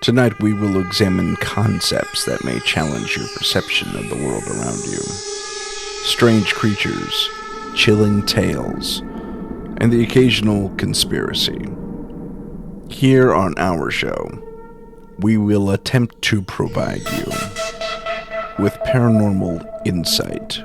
Tonight we will examine concepts that may challenge your perception of the world around you. Strange creatures, chilling tales, and the occasional conspiracy. Here on our show, we will attempt to provide you with paranormal insight.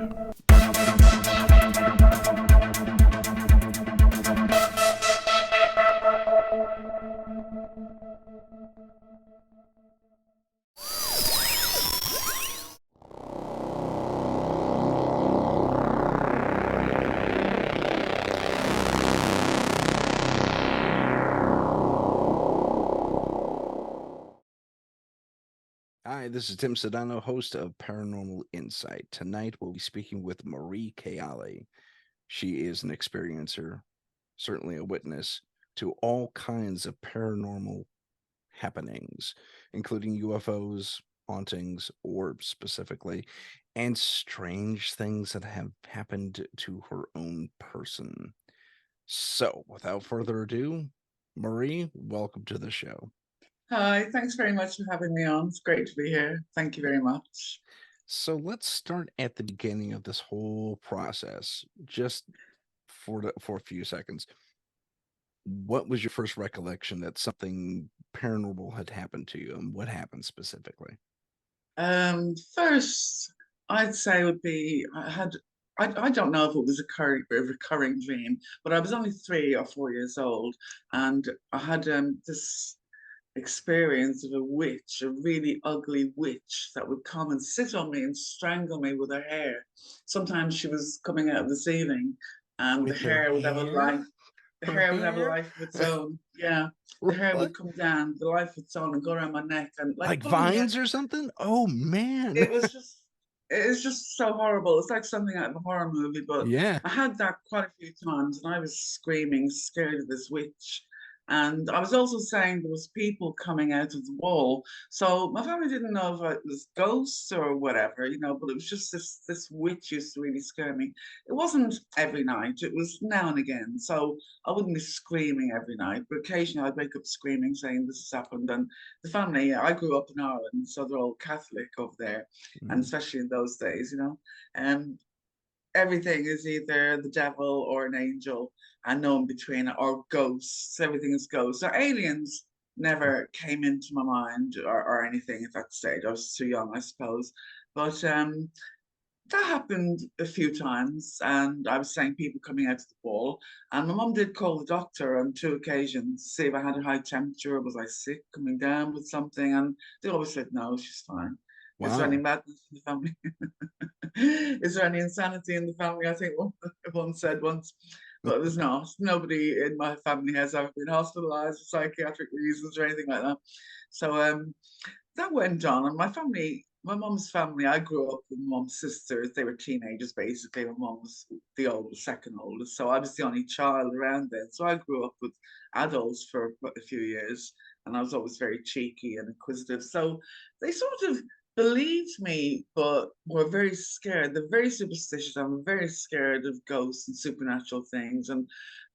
Hi, this is Tim Sedano, host of Paranormal Insight. Tonight we'll be speaking with Marie Kayali. She is an experiencer, certainly a witness to all kinds of paranormal happenings, including UFOs, hauntings, orbs specifically, and strange things that have happened to her own person. So, without further ado, Marie, welcome to the show. Hi, thanks very much for having me on. It's great to be here. Thank you very much. So let's start at the beginning of this whole process, just for a few seconds. What was your first recollection that something paranormal had happened to you, and what happened specifically? First, I'd say would be I don't know if it was a recurring dream, but I was only 3 or 4 years old, and I had this experience of a witch, a really ugly witch that would come and sit on me and strangle me with her hair. Sometimes she was coming out of the ceiling, and the With her hair would have a life. hair? The Her hair would have a hair? life of its own. Yeah, the hair What? would come down, the life of its own, and go around my neck and like Like pulling me out. vines or something? Oh man. It was just, it is just so horrible. It's like something out of a horror movie. But Yeah. I had that quite a few times, and I was screaming, scared of this witch. And I was also saying there was people coming out of the wall. So my family didn't know if it was ghosts or whatever, but it was just this witch used to really scare me. It wasn't every night, it was now and again. So I wouldn't be screaming every night, but occasionally I'd wake up screaming, saying this has happened. And the family, I grew up in Ireland, so they're all Catholic over there, and Mm. especially in those days. And everything is either the devil or an angel, and no in between, or ghosts. Everything is ghosts. So aliens never came into my mind or anything at that stage. I was too young, I suppose. But that happened a few times, and I was saying people coming out of the wall. And my mum did call the doctor on 2 occasions to see if I had a high temperature, was I sick, coming down with something, and they always said no, she's fine. Is there any Wow. madness in the family? Is there any insanity in the family? I think one said once, but there's not. Nobody in my family has ever been hospitalized for psychiatric reasons or anything like that. So that went on, and my mom's family, I grew up with my mom's sisters. They were teenagers, basically. My mom was the oldest, second oldest. So I was the only child around then. So I grew up with adults for a few years, and I was always very cheeky and inquisitive. So they sort of believed me, but were very scared. They're very superstitious. I'm very scared of ghosts and supernatural things. And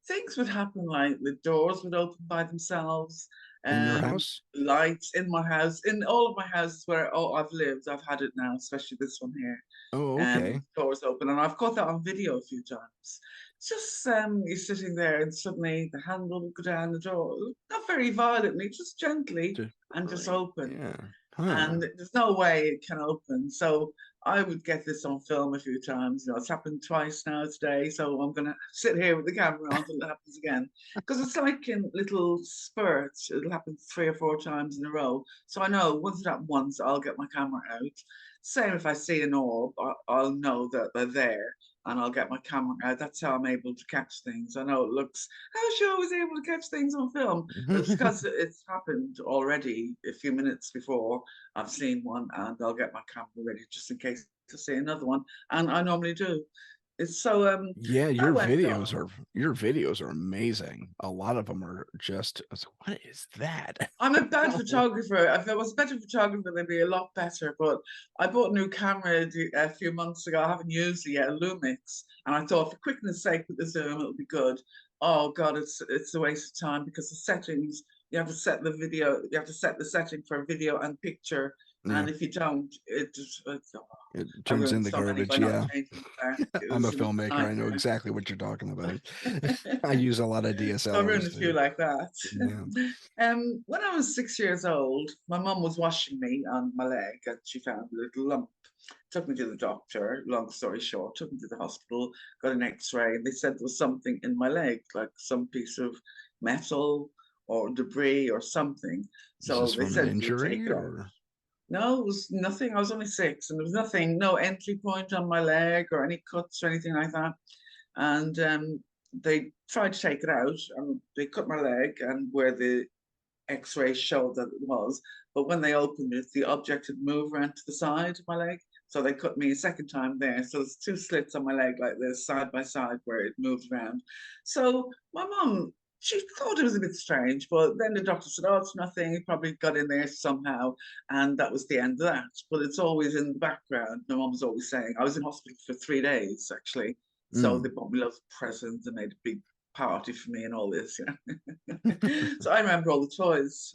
things would happen like the doors would open by themselves, In your and house? lights in my house, in all of my houses where I've lived, I've had it now, especially this one here. Oh, okay. Doors open, and I've caught that on video a few times. It's just you're sitting there, and suddenly the handle will go down the door, not very violently, just gently, Just and just right. open, Yeah. Huh. and there's no way it can open. So I would get this on film a few times. It's happened twice now today, so I'm gonna sit here with the camera on until it happens again, because it's like in little spurts. It'll happen 3 or 4 times in a row. So I know once it happens once, I'll get my camera out. Same if I see an orb, I'll know that they're there, and I'll get my camera out. That's how I'm able to catch things. I know it looks, how is she always able to catch things on film? But it's because it's happened already a few minutes before I've seen one, and I'll get my camera ready just in case to see another one. And I normally do. It's so Yeah, that went on. your videos are amazing. A lot of them are just I was like, what is that? I'm a bad photographer. If I was a better photographer, they'd be a lot better. But I bought a new camera a few months ago. I haven't used it yet, a Lumix, and I thought, for quickness sake, with the zoom, it'll be good. Oh God, it's a waste of time because the settings you have to set the video, you have to set the setting for video and picture. Yeah. And if you don't, It I turns ruined into so many by garbage. not Yeah. changing it back. It I'm a was a filmmaker. I know nightmare. exactly what you're talking about. I use a lot of So I ruined a DSLRs few too. like that. Yeah. When I was 6 years old, my mum was washing me on my leg and she found a little lump. Took me to the doctor, long story short, took me to the hospital, got an x-ray, and they said there was something in my leg, like some piece of metal or debris or something. Is this So they from an said they would take injury it out. or? No, it was nothing. I was only 6, and there was nothing, no entry point on my leg or any cuts or anything like that. And they tried to take it out, and they cut my leg, and where the X-ray showed that it was, but when they opened it, the object had moved around to the side of my leg. So they cut me a second time there. So there's 2 slits on my leg like this, side by side, where it moved around. So my mum, she thought it was a bit strange, but then the doctor said, "Oh, it's nothing. It probably got in there somehow," and that was the end of that. But it's always in the background. My mum was always saying, I was in hospital for 3 days actually. So they Mm. bought me lots of presents and made a big party for me and all this, so I remember all the toys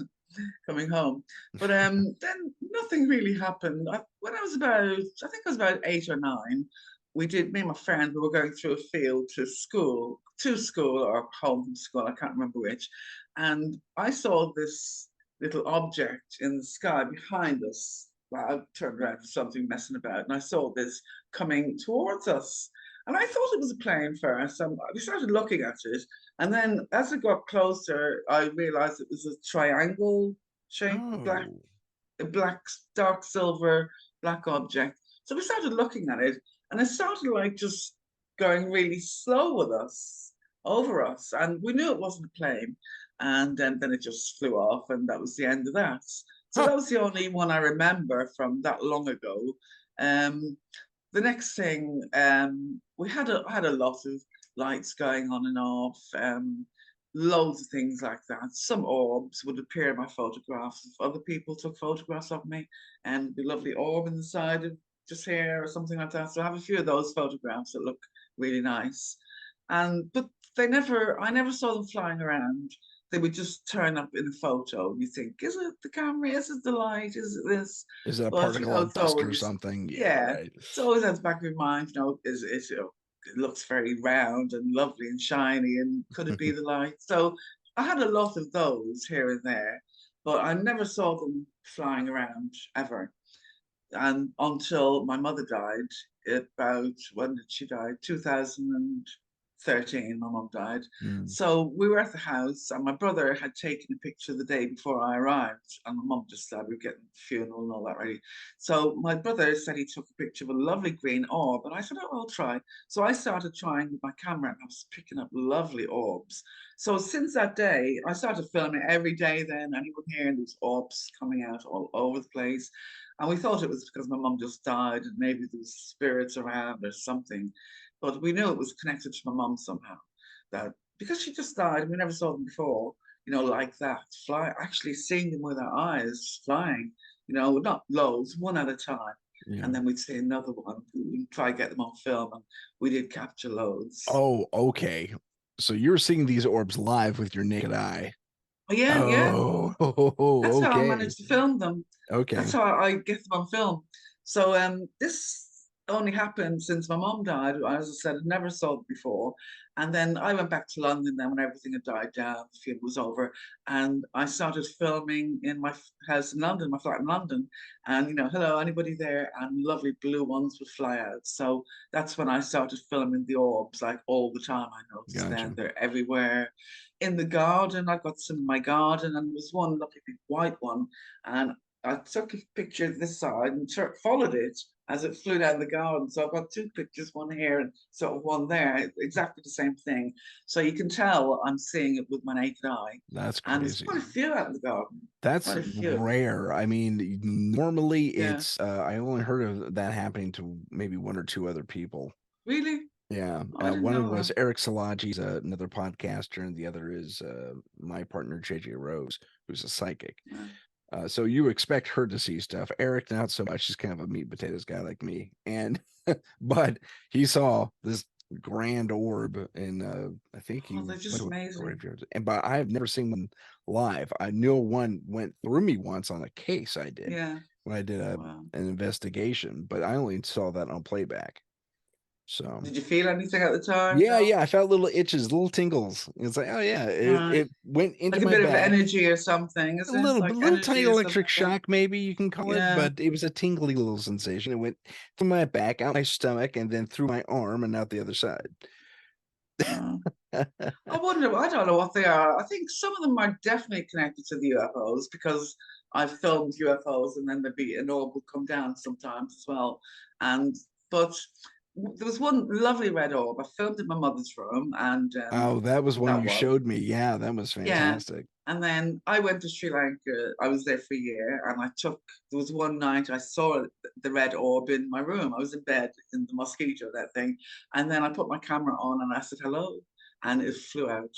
coming home. But then nothing really happened. When I was about, I think I was about 8 or 9, we did, me and my friend, we were going through a field to school or home from school, I can't remember which. And I saw this little object in the sky behind us. Well, I turned around for something messing about, and I saw this coming towards us. And I thought it was a plane first. We started looking at it, and then as it got closer, I realized it was a triangle shape, Oh. a black, dark silver, black object. So we started looking at it, and it started like just going really slow with us, over us. And we knew it wasn't a plane. And then it just flew off, and that was the end of that. So Huh. that was the only one I remember from that long ago. Um, the next thing, we had a lot of lights going on and off, loads of things like that. Some orbs would appear in my photographs if other people took photographs of me, and the lovely orb in the side of just here or something like that. So I have a few of those photographs that look really nice. And but I never saw them flying around. They would just turn up in a photo. You think, is it the camera? Is it the light? Is it this? Is it a But particle of it's dust or always, something? Yeah, yeah, right. it's always at the back of your mind, it looks very round and lovely and shiny, and could it be the light? So I had a lot of those here and there, but I never saw them flying around ever. And until my mother died, about, when did she die? 2013, my mum died. Mm. So we were at the house, and my brother had taken a picture the day before I arrived, and my mum just said we were getting the funeral and all that ready. So my brother said he took a picture of a lovely green orb, and I said, "Oh, I'll try." So I started trying with my camera, and I was picking up lovely orbs. So since that day, I started filming every day. Then anyone hearing these orbs coming out all over the place. And we thought it was because my mum just died and maybe there was spirits around or something. But we knew it was connected to my mum somehow. That because she just died and we never saw them before, like that, fly, actually seeing them with our eyes flying, not loads, one at a time. Yeah. And then we'd see another one, we'd try to get them on film, and we did capture loads. Oh, okay. So you're seeing these orbs live with your naked eye. Oh, yeah, yeah. Oh, That's how I okay. managed to film them. That's Okay. how I get them on film. So this only happened since my mom died. As I said, I never saw it before. And then I went back to London then when everything had died down, the funeral was over. And I started filming in my house in London, my flat in London. And, hello, anybody there? And lovely blue ones would fly out. So that's when I started filming the orbs, like all the time. I noticed then Gotcha. they're everywhere. In the garden, I got some in my garden, and there was one lovely big white one. And I took a picture of this side and followed it as it flew down the garden. So I've got 2 pictures, one here and sort of one there, exactly the same thing. So you can tell I'm seeing it with my naked eye. That's And there's crazy. quite a few out in the garden, That's quite a few. rare. I mean, normally Yeah, it's I only heard of that happening to maybe one or two other people. really? Yeah. Oh, I didn't One know was that. Eric Salaji, he's another podcaster, and the other is my partner JJ Rose, who's a psychic. Yeah. So you expect her to see stuff. Eric, not so much. He's kind of a meat and potatoes guy like me. And but he saw this grand orb, and I think he Oh, they're went just to a amazing. graveyard. And but I have never seen one live. I knew one went through me once on a case I did Yeah. when I did Wow. an investigation, but I only saw that on playback. So Did you feel anything at the time? yeah, No. yeah, I felt little itches, little tingles. It's like, oh yeah, Right. it went into Like a my bit of back. energy or something, is A it? little, Like little tiny energy or something electric like that? shock, maybe you can call it, Yeah. but it was a tingly little sensation. It went from my back, out my stomach, and then through my arm and out the other side. Oh. I wonder, I don't know what they are. I think some of them are definitely connected to the UFOs because I've filmed UFOs and then maybe an orb will come down sometimes as well. And but there was one lovely red orb. I filmed in my mother's room, and Oh, that was one that you was. showed me. Yeah, that was Yeah. fantastic. And then I went to Sri Lanka. I was there for a year and there was one night I saw the red orb in my room. I was in bed in the mosquito, that thing. And then I put my camera on and I said, hello. And it flew out.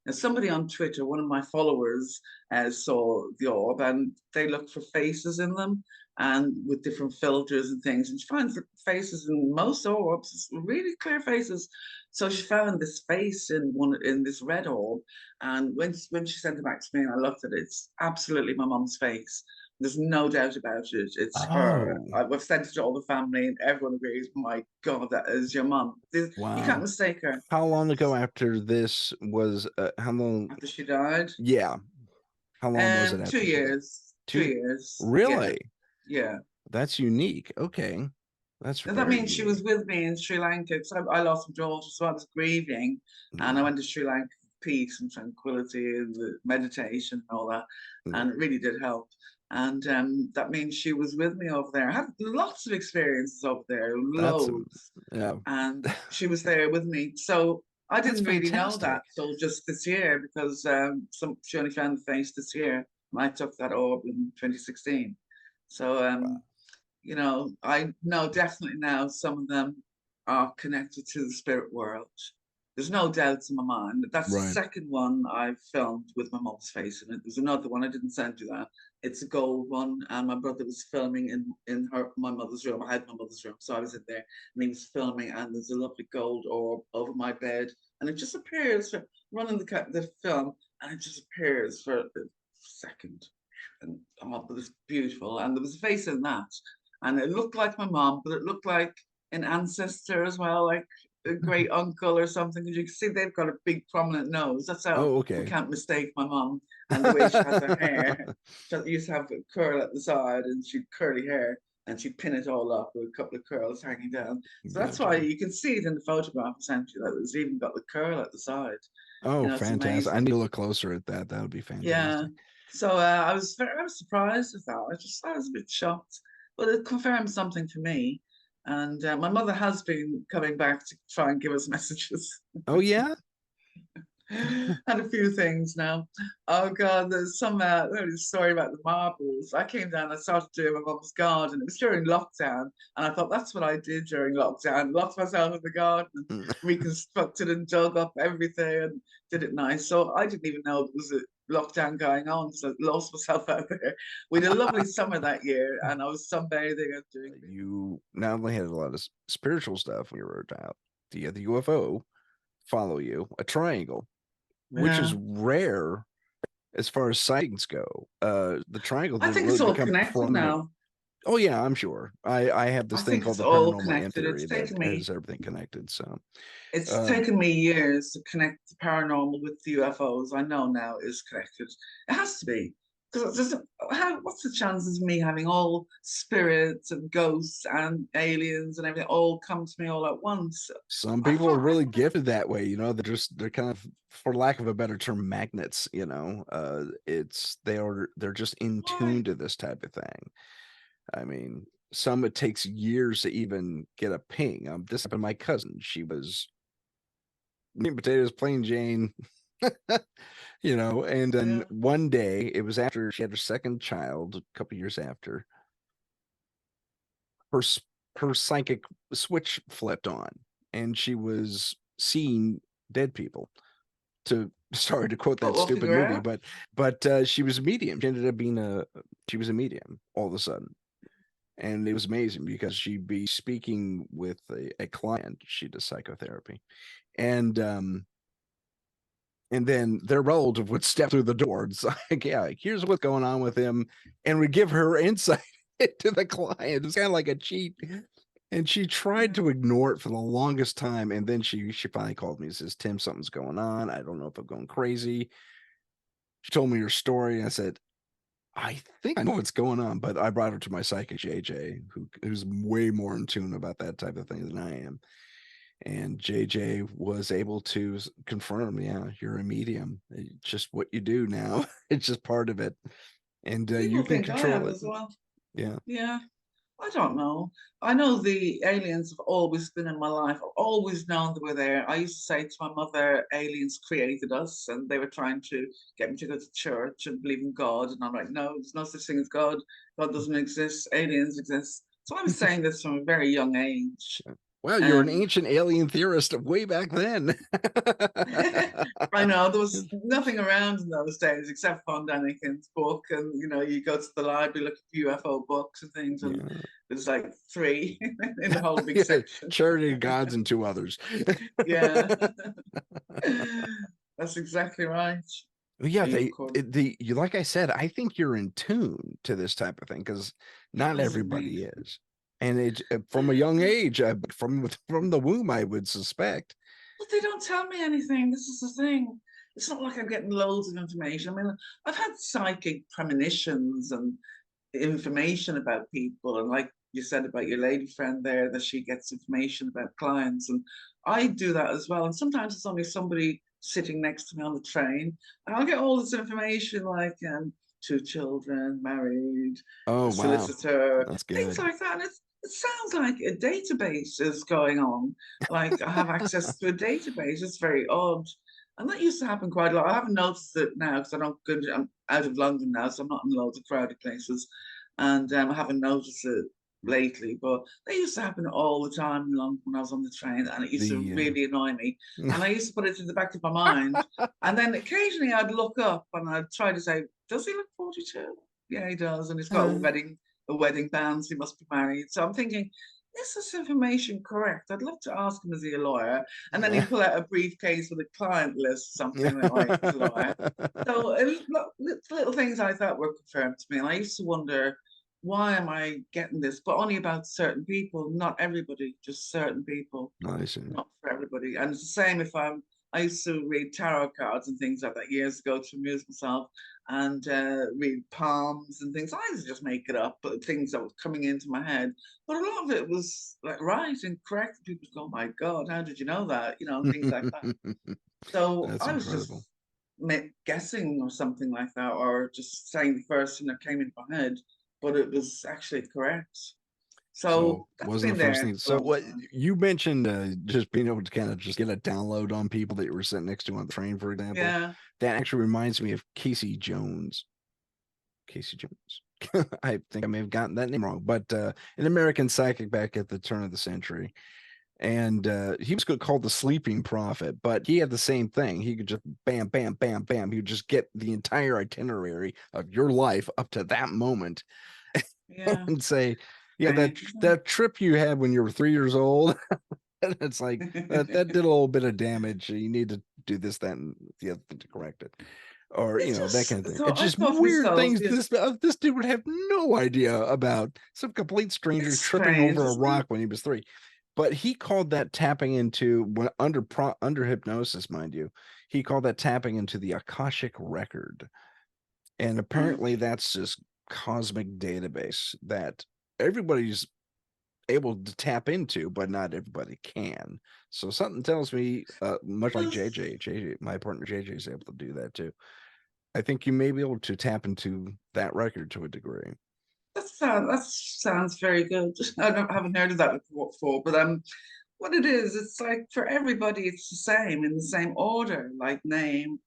Now, somebody on Twitter, one of my followers, saw the orb and they looked for faces in them and with different filters and things. And she finds the faces in most orbs, really clear faces. So she found this face in this red orb, and when she sent it back to me and I looked at it, it's absolutely my mum's face. There's no doubt about it. It's her. Oh, I've sent it to all the family, and everyone agrees. My God, that is your mum. You can't wow. mistake her. How long ago after this was, how long? After she died, Yeah. How long was it two after she died? years. 2 2 years. Yeah, Really? yeah. That's unique. Okay. That's And that very means she unique. was with me in Sri Lanka because I lost my daughter, so I was grieving, and I Yeah. went to Sri Lanka for peace and tranquility and the meditation and all that, Yeah. and it really did help. And that means she was with me over there. I had lots of experiences over there, That's loads, yeah. and she was there with me. So I That's didn't really know that fantastic. till just this year because she only found the face this year. And I took that orb in 2016. So Wow. I know definitely now some of them are connected to the spirit world. There's no doubts in my mind. That's the Right. second one I've filmed with my mom's face in it. There's another one I didn't send you that. It's a gold one, and my brother was filming in my mother's room. I had my mother's room, so I was in there, and he was filming. And there's a lovely gold orb over my bed, and it just appears for running the film, and it just appears for a second, and oh, but it's beautiful. And there was a face in that, and it looked like my mom, but it looked like an ancestor as well, like a great uncle or something. Because you can see they've got a big prominent nose. That's how Oh, we okay. can't mistake my mom. And the way she has her hair, she used to have a curl at the side, and she'd curly hair, and she'd pin it all up with a couple of curls hanging down. So that's why Gotcha. you can see it in the photograph essentially that it's even got the curl at the side. Oh, It's fantastic. I amazing. need to look closer at that. That would be Yeah. fantastic. So I was surprised with that. I was a bit shocked, but it confirmed something for me. And my mother has been coming back to try and give us messages. Oh, yeah? And a few things now. Oh God, there's there's a story about the marbles. I came down, I started doing my mum's garden. It was during lockdown, and I thought that's what I did during lockdown. Locked myself in the garden and reconstructed and dug up everything and did it nice. So I didn't even know there was a lockdown going on, so I lost myself out there. We had a lovely summer that year, and I was sunbathing and doing. You not only had a lot of spiritual stuff when you wrote out, the UFO follow you, a triangle, which is Yeah, rare as far as sightings go. The triangle I didn't think really it's all become connected prominent. now. Oh yeah, I'm sure. I have I this thing think called it's the all paranormal M connected. theory that has everything connected. So, It's uh, taken me years to connect the paranormal with the UFOs. I know now is connected. It has to be. Because what's the chances of me having all spirits and ghosts and aliens and everything all come to me all at once? some I people are thought, really gifted that way. They're kind of, for lack of a better term, magnets. They're just in why? tune to this type of thing. I mean, some it takes years to even get a ping. This happened to my cousin. She was meat and potatoes, plain Jane, and then Yeah. one day, it was after she had her second child, a couple years after, her her psychic switch flipped on, and she was seeing dead people. To Sorry to quote that What stupid figure movie, out? but she was a medium. She ended up being she was a medium all of a sudden, And it was amazing because she'd be speaking with a client. She does psychotherapy, and then their relative would step through the door. It's like, yeah, like, here's what's going on with him, and would give her insight into the client. It's kind of like a cheat. And she tried Yeah. to ignore it for the longest time, and then she finally called me and says, "Tim, something's going on. I don't know if I'm going crazy." She told me her story, and I said, "I think I know what's going on," but I brought her to my psychic JJ, who's way more in tune about that type of thing than I am. And JJ was able to confirm, yeah, you're a medium. It's just what you do now. It's just part of it, and you People can think I control am it. as well. Yeah. Yeah. I don't know. I know the aliens have always been in my life. I've always known they were there. I used to say to my mother, aliens created us, and they were trying to get me to go to church and believe in God. And I'm like, no, there's no such thing as God. God doesn't exist. Aliens exist. So I was saying this from a very young age. Wow, you're an And ancient alien theorist of way back then. I know there was nothing around in those days except Von Daniken's book, and you go to the library, look at UFO books and things, and Yeah. there's like three in the whole big Yeah, section. Charity of Gods and two others. Yeah, that's exactly right. Well, yeah, Of course, you like I said, I think you're in tune to this type of thing because not feels amazing. everybody is, and it's from a young age, from the womb, I would suspect. But they don't tell me anything. This is the thing. It's not like I'm getting loads of information. I mean, I've had psychic premonitions and information about people, and like you said about your lady friend there, that she gets information about clients, and I do that as well. And sometimes it's only somebody sitting next to me on the train, and I'll get all this information like two children, married, Oh a wow, solicitor, that's things good. like that. And it sounds like a database is going on. Like I have access to a database. It's very odd. And that used to happen quite a lot. I haven't noticed it now because I don't go to, I'm out of London now, so I'm not in loads of crowded places. And I haven't noticed it lately, but they used to happen all the time in London when I was on the train, and it used to The really annoy me. And I used to put it to the back of my mind. And then occasionally I'd look up and I'd try to say, does he look 42? Yeah, he does. And he's got a wedding band, so he must be married. So I'm thinking, is this information correct? I'd love to ask him, is he a lawyer? And then he'd pull out a briefcase with a client list, something like, oh, he's a lawyer. So little things I thought were confirmed to me. And I used to wonder, why am I getting this? But only about certain people, not everybody, just certain people, I see. not for everybody. And it's the same if I used to read tarot cards and things like that years ago to amuse myself, and read palms and things. I used to just make it up, but things that were coming into my head. But a lot of it was like right and correct. People go, "Oh my God, how did you know that?" Things like that. So That's I was incredible. just guessing or something like that, or just saying the first thing that came into my head, but it was actually correct. So So that's wasn't been the first there thing. for a So long what time. you mentioned, just being able to kind of just get a download on people that you were sitting next to on the train, for example. Yeah. That actually reminds me of Casey Jones. Casey Jones. I think I may have gotten that name wrong, but an American psychic back at the turn of the century. And he was called the sleeping prophet, but he had the same thing. He could just bam, bam, bam, bam. He would just get the entire itinerary of your life up to that moment Yeah. and say, yeah, that Strange. that trip you had when you were 3 years old, it's like that did a little bit of damage. You need to do this, that, and the other thing to correct it, or It that just kind of thing. so It's I just thought to weird myself, things. yes, This dude would have no idea about some complete stranger it's tripping strange, over a isn't it? rock when he was 3. But he called that tapping into under hypnosis, mind you. He called that tapping into the Akashic Record, and Right. apparently that's just cosmic database that everybody's able to tap into, but not everybody can. So something tells me, much like Well, JJ, my partner JJ is able to do that too. I think you may be able to tap into that record to a degree. that sounds very good. Haven't heard of that before, but what it is, it's like for everybody, it's the same in the same order, like name,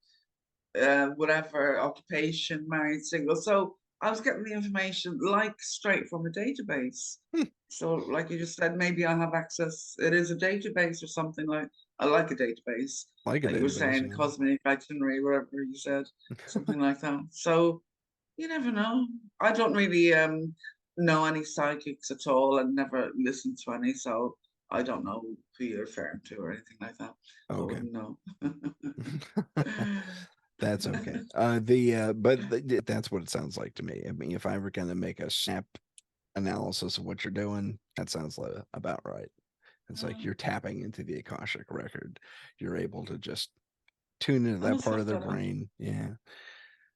whatever, occupation, married, single. So I was getting the information like straight from a database. Hmm, So, like you just said, maybe I have access. It is a database or something like. I like a database, like a like you were database, saying, cosmic itinerary, whatever you said, something like that. So you never know. I don't really. know any psychics at all and never listened to any, so I don't know who you're referring to or anything like that. I Okay. wouldn't know. That's okay. That's what it sounds like to me. I mean, if I were going to make a snap analysis of what you're doing, that sounds like about right. It's like you're tapping into the Akashic record. You're able to just tune into I that must part look of their that up. brain. Yeah.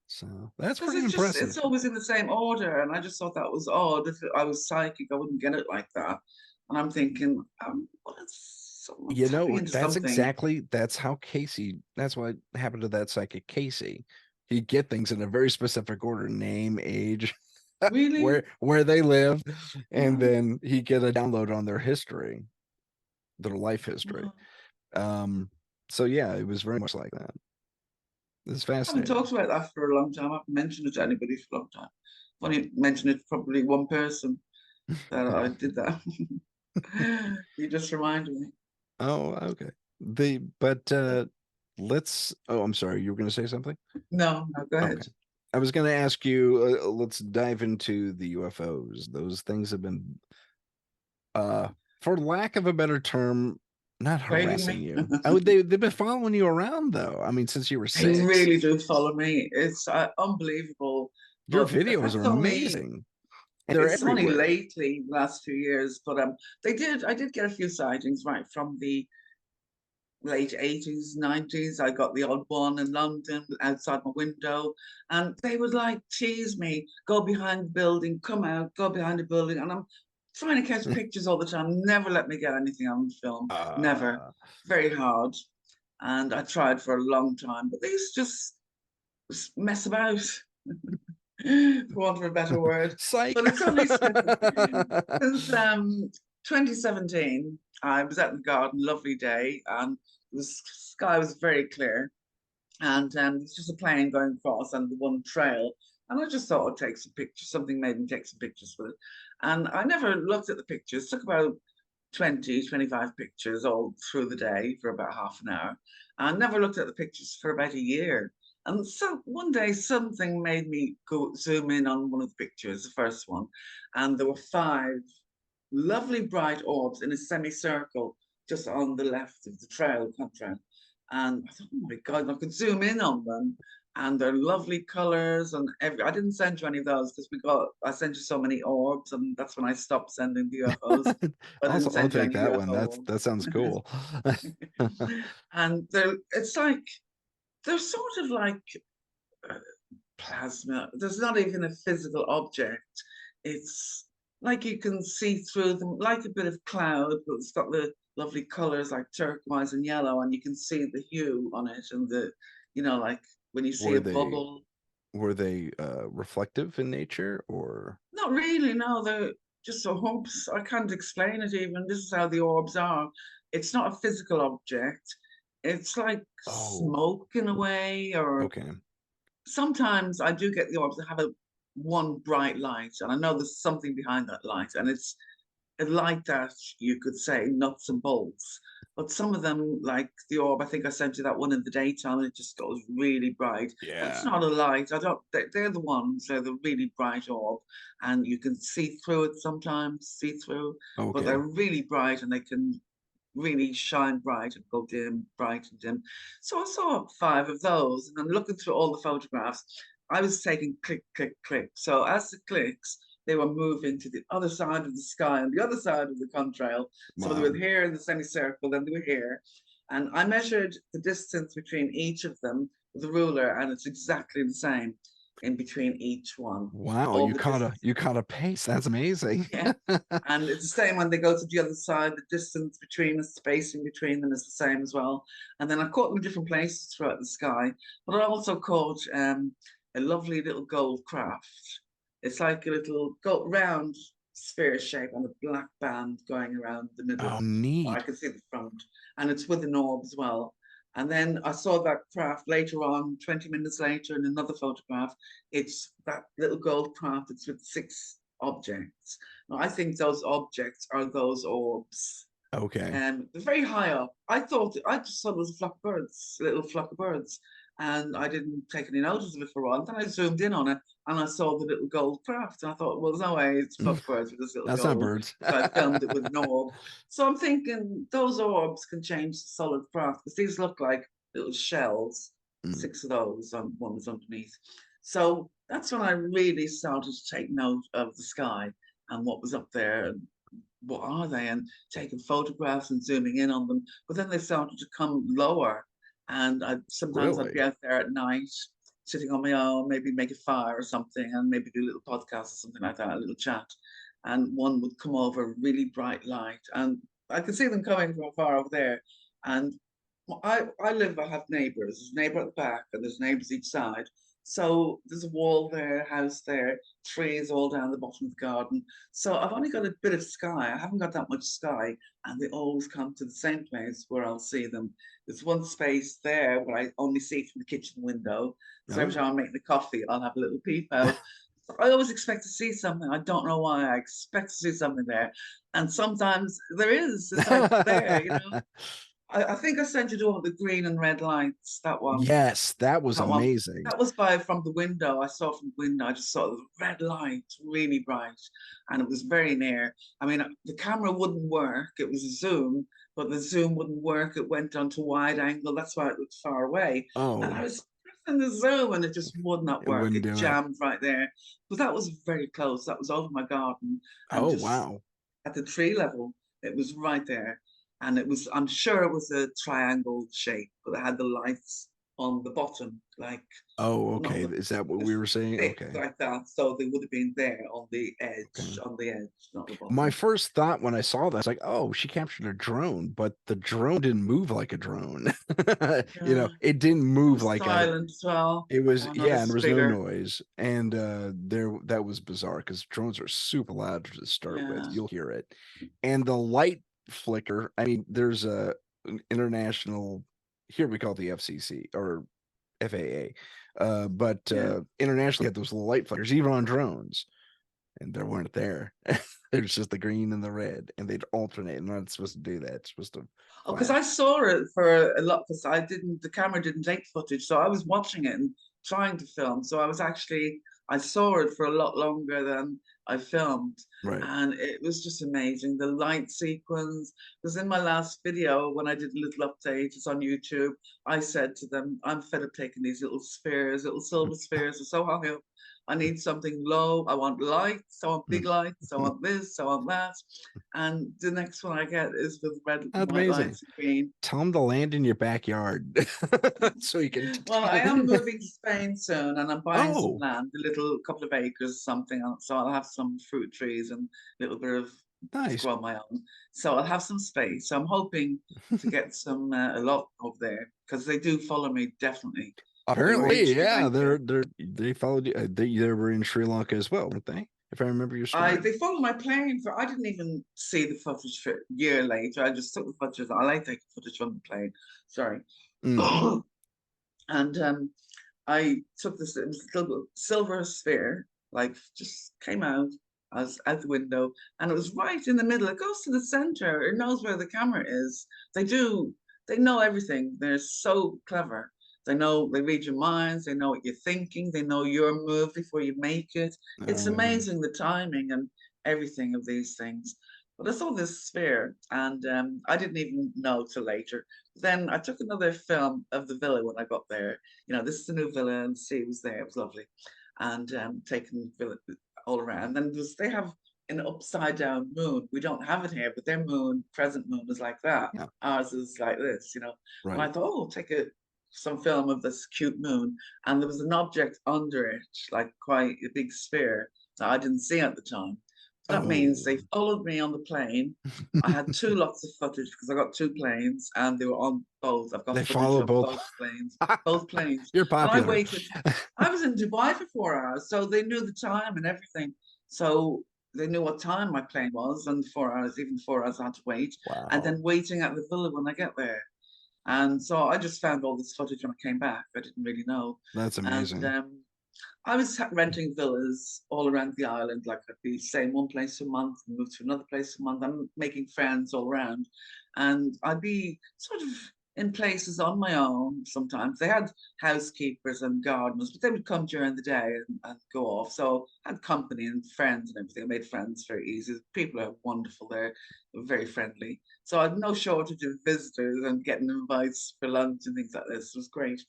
So that's Because pretty it's impressive. always in the same order, and I just thought that was odd. If I was psychic, I wouldn't get it like that. And I'm thinking, well, someone You tapping know, into that's something. exactly that's how Casey. That's what happened to that psychic Casey. He'd get things in a very specific order: name, age, Really? where they live, and Oh, then he'd get a download on their history, their life history. no. Um, so yeah, it was very much like that. It's I haven't fascinating. talked about that for a long time. I haven't mentioned it to anybody for a long time. I've only mentioned it to probably one person that I did that. You just reminded me. Oh, okay. But let's. Oh, I'm sorry. You were going to say something. No, no, go ahead. Okay. I was going to ask you. Let's dive into the UFOs. Those things have been, uh, for lack of a better term, not Craving harassing me. you. Oh, they've been following you around though. I mean, since you were They 6. really do follow me. It's unbelievable. Your But videos are that's only amazing. And they're it's only everywhere. lately, the last 2 years. But I did get a few sightings right from the late 80s, 90s. I got the odd one in London outside my window, and they would like tease me, go behind the building, come out, go behind the building. And I'm trying to catch pictures all the time. Never let me get anything on film. Never. uh, Very hard. And I tried for a long time, but they used to just mess about, for want of a better word. Psych. But it's only since 2017, I was out in the garden, lovely day, and the sky was very clear. And there's just a plane going across and the one trail. And I just thought I'd take some pictures. Something made me take some pictures with it. And I never looked at the pictures, took about 20, 25 pictures all through the day for about half an hour. I never looked at the pictures for about a year. And so one day something made me go zoom in on one of the pictures, the first one, and there were five lovely bright orbs in a semicircle just on the left of the trail contrail. And I thought, oh my God, I could zoom in on them. And they're lovely colors. And I didn't send you any of those because I sent you so many orbs, and that's when I stopped sending the UFOs. I didn't I'll send you take any that one. UFO That sounds cool. orbs. And it's like, they're sort of like uh, plasma. There's not even a physical object. It's like you can see through them, like a bit of cloud, but it's got the lovely colors like turquoise and yellow, and you can see the hue on it and like when you see were a they bubble. were they reflective in nature or Not really, no, they're just orbs. I can't explain it even. This is how the orbs are. It's not a physical object. It's like oh, smoke in a way, or okay. sometimes I do get the orbs that have a one bright light, and I know there's something behind that light, and it's a light that you could say nuts and bolts. But some of them, like the orb, I think I sent you that one in the daytime, and it just goes really bright. That's Yeah. not a light. I don't. They're the ones. They're the really bright orb, and you can see through it sometimes, see through. But Okay. they're really bright, and they can really shine bright and go dim, bright and dim. So I saw five of those, and I'm looking through all the photographs. I was taking click, click, click. So as the clicks, they were moving to the other side of the sky and the other side of the contrail. So they Wow. were here in the semicircle, then they were here. And I measured the distance between each of them with a ruler, and it's exactly the same in between each one. Wow, All the distance. you caught a pace. That's amazing. Yeah. And it's the same when they go to the other side, the distance between the spacing between them is the same as well. And then I caught them in different places throughout the sky, but I also caught a lovely little gold craft. It's like a little gold, round sphere shape and a black band going around the middle. Oh, I neat. can see the front, and it's with an orb as well. And then I saw that craft later on, 20 minutes later, in another photograph. It's that little gold craft. It's with six objects. Now, I think those objects are those orbs. Okay. And they're very high up. I just thought it was a flock of birds, a little flock of birds. and I didn't take any notice of it for a while. Then I zoomed in on it and I saw the little gold craft. And I thought, well, there's no way it's fluff birds with this little That's not gold. birds. So I filmed it with an orb. So I'm thinking those orbs can change the solid craft because these look like little shells, Mm. 6 of those, one was underneath. So that's when I really started to take note of the sky and what was up there and what are they, and taking photographs and zooming in on them. But then they started to come lower, and sometimes I'd be Really? out there at night, sitting on my own, maybe make a fire or something, and maybe do a little podcast or something like that, a little chat. And one would come over, really bright light, and I could see them coming from far over there. And I have neighbours. There's a neighbour at the back, and there's neighbours each side. So there's a wall there, house there, trees all down the bottom of the garden. So I've only got a bit of sky. I haven't got that much sky, and they always come to the same place where I'll see them. There's one space there where I only see from the kitchen window. So every Oh. time I'm making the coffee, I'll have a little peep out. I always expect to see something. I don't know why. I expect to see something there, and sometimes there is. It's like there, you know. I think I sent you the one with the green and red lights. That one. Yes, that was That one. amazing. That was from the window. I saw from the window. I just saw the red light, really bright, and it was very near. I mean, the camera wouldn't work. It was a zoom, but the zoom wouldn't work. It went onto wide angle. That's why it looked far away. And I Oh, was pressing the zoom, and it just would not it work. wouldn't It do it. jammed right there. But that was very close. That was over my garden, and Oh, just wow. at the tree level. It was right there. And it was, I'm sure it was a triangle shape, but it had the lights on the bottom, like Oh, not okay. the Is that what this we were saying? thick Okay. like that. So they would have been there Okay. on the edge, not the My bottom. first thought when I saw that, I was like, oh, she captured a drone, but the drone didn't move like a drone. Yeah, It didn't it move was like a silent as well. it was Oh no, yeah, this and there is was no bigger. noise. And there that was bizarre because drones are super loud to start with. Yeah, You'll hear it. And the light flicker, I mean, there's an international here we call it the FCC or FAA. But yeah. internationally had those little light flickers, even on drones, and they weren't there. There's just the green and the red, and they'd alternate. And not supposed to do that. It's supposed to Oh, because I flash. saw it for a lot, because the camera didn't take footage. So I was watching it and trying to film. So I saw it for a lot longer than I filmed. Right. And it was just amazing. The light sequence, because in my last video, when I did a little update, it's on YouTube, I said to them, I'm fed up taking these little spheres, little silver spheres, are so high up. I need something low. I want lights. I want big lights. I want this. I want that. And the next one I get is with red and That's white amazing. lights and green. Tell them to land in your backyard so you can. Well, I am moving to Spain soon, and I'm buying some Oh, land, a little couple of acres or something. So I'll have some fruit trees and a little bit of to nice. grow my own. So I'll have some space. So I'm hoping to get a lot over there because they do follow me definitely. They were in Apparently, Sri yeah, Lanka. they followed you. They were in Sri Lanka as well, weren't they? If I remember your story. They followed my plane for. I didn't even see the footage for a year later. I just took the footage. I like taking footage from the plane. Sorry. Mm. And I took this, it was a little silver sphere, like just came out. I was out the window, and it was right in the middle. It goes to the center. It knows where the camera is. They do. They know everything. They're so clever. They know. They read your minds. They know what you're thinking. They know your move before you make it. It's Oh, amazing the timing and everything of these things. But I saw this sphere, and I didn't even know till later. Then I took another film of the villa when I got there. This is the new villa, and the sea was there. It was lovely, and taking the villa all around. And they have an upside down moon. We don't have it here, but their moon, present moon, is like that. yeah, Ours is like this. And I right. thought, oh, I'll take some film of this cute moon, and there was an object under it, like quite a big sphere that I didn't see at the time. That means Oh, they followed me on the plane. I had two lots of footage because I got two planes and they were on both. I've got they footage follow of both. both planes, both planes. You're And I popular. waited. I was in Dubai for 4 hours, so they knew the time and everything. So they knew what time my plane was, and 4 hours, even 4 hours, I had to wait. And Wow, then waiting at the villa when I get there. And so I just found all this footage when I came back. I didn't really know. that's And amazing. I was renting villas all around the island. Like I'd be staying one place a month and move to another place a month. I'm making friends all around, and I'd be sort of in places on my own sometimes. They had housekeepers and gardeners, but they would come during the day and go off. So I had company and friends and everything. I made friends very easy. People are wonderful there, very friendly. So I had no shortage of visitors and getting invites for lunch and things like this. It was great.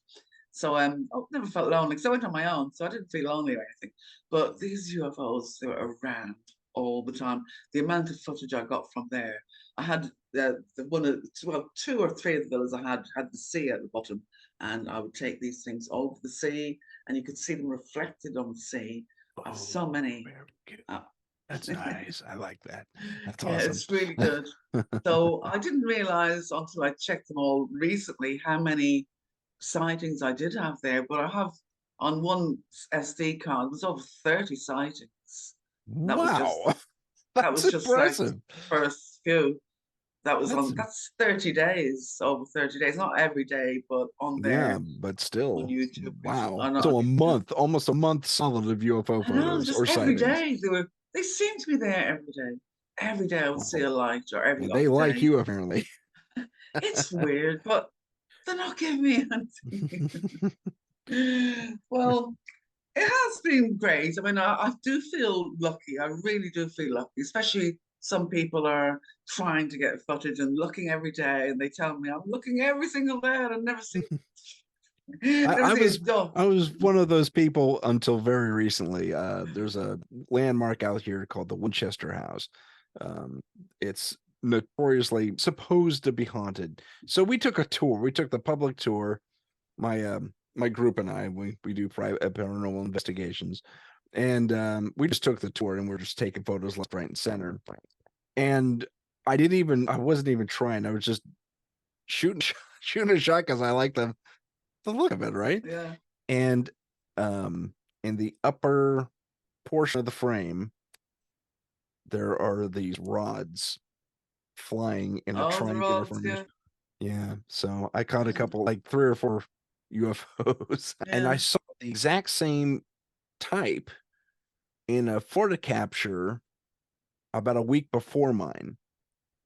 So I never felt lonely because I went on my own, so I didn't feel lonely or anything. But these UFOs, they were around all the time. The amount of footage I got from there, I had the one of well, two or three of the villas I had the sea at the bottom, and I would take these things over the sea, and you could see them reflected on the sea. I have so Oh, many. very good. Uh, That's nice. I like that. That's yeah, awesome. it's really good. So I didn't realize until I checked them all recently how many sightings I did have there, but I have on one SD card, there's over 30 sightings. That was just Wow. that That's was just like impressive. the first few. That's That's 30 days, over 30 days. Not every day, but on yeah, there but on still, YouTube pictures. wow. I know, So a month, almost a month solid of UFO I know, photos just or every sightings. day they seemed to be there every day. Every day I would see Wow. a light or every Well, they other like day. you apparently. It's weird, but they're not giving me anything. Well, it has been great. I mean, I do feel lucky. I really do feel lucky, especially some people are trying to get footage and looking every day, and they tell me I'm looking every single day and I've never seen I, never I seen was a dog. I was one of those people until very recently. There's a landmark out here called the Winchester House. Um, it's notoriously supposed to be haunted. So we took a tour. We took the public tour. My group and I we do private paranormal investigations, and we just took the tour and we're just taking photos left, right, and center. And I wasn't even trying. I was just shooting shooting a shot because I like the look of it, right? Yeah. And in the upper portion of the frame, there are these rods flying in a Oh, the triangular rods, formation. yeah. Yeah. So I caught a Mm, couple, like 3 or 4 UFOs, and I yeah. saw the exact same type in a photo capture about a week before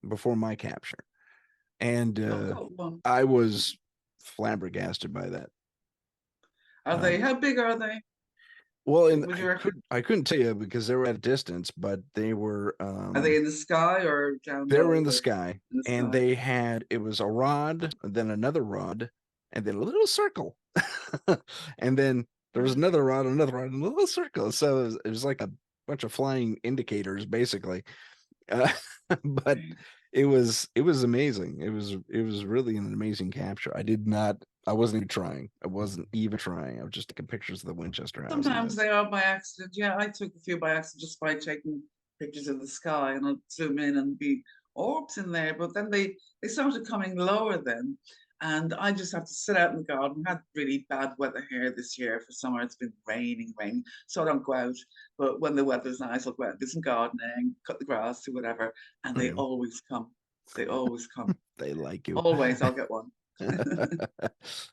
before my capture. And Oh, got one. I was flabbergasted by that. Are they? Um, How big are they? well, and Would you reckon? I couldn't tell you because they were at a distance, but Are they in the sky or down they were low in the or sky, in the and sky? they had it was a rod, then another rod, and then a little circle, and then there was another rod, and a little circle. So it was like a bunch of flying indicators, basically. Uh, but it was amazing. It was really an amazing capture. I wasn't even trying. I wasn't even trying. I was just taking pictures of the Winchester house, and Sometimes that's they are by accident. Yeah, I took a few by accident just by taking pictures of the sky, and I'd zoom in and be orbs in there. But then they started coming lower then, and I just have to sit out in the garden. Had really bad weather here this year for summer. It's been raining, so I don't go out. But when the weather's nice, I'll go out, do some gardening, cut the grass, do whatever, and they mm, always come. They always come. they like you. Always, I'll get one.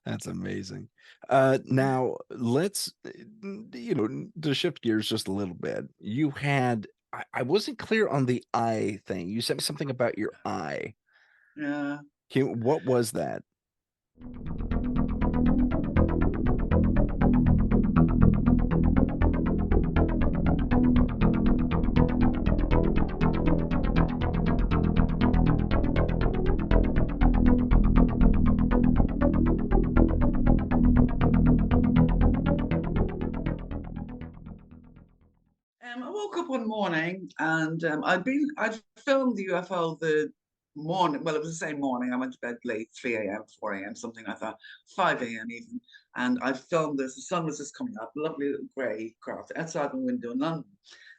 That's amazing. Now let's, to shift gears just a little bit. I wasn't clear on the eye thing. You said something about your eye. Yeah. What was that? I woke up one morning and I'd filmed the UFO the morning. Well, it was the same morning. I went to bed late, 3 a.m., 4 a.m., something like that, 5 a.m. even. And I filmed this. The sun was just coming up, lovely little grey craft outside my window in London.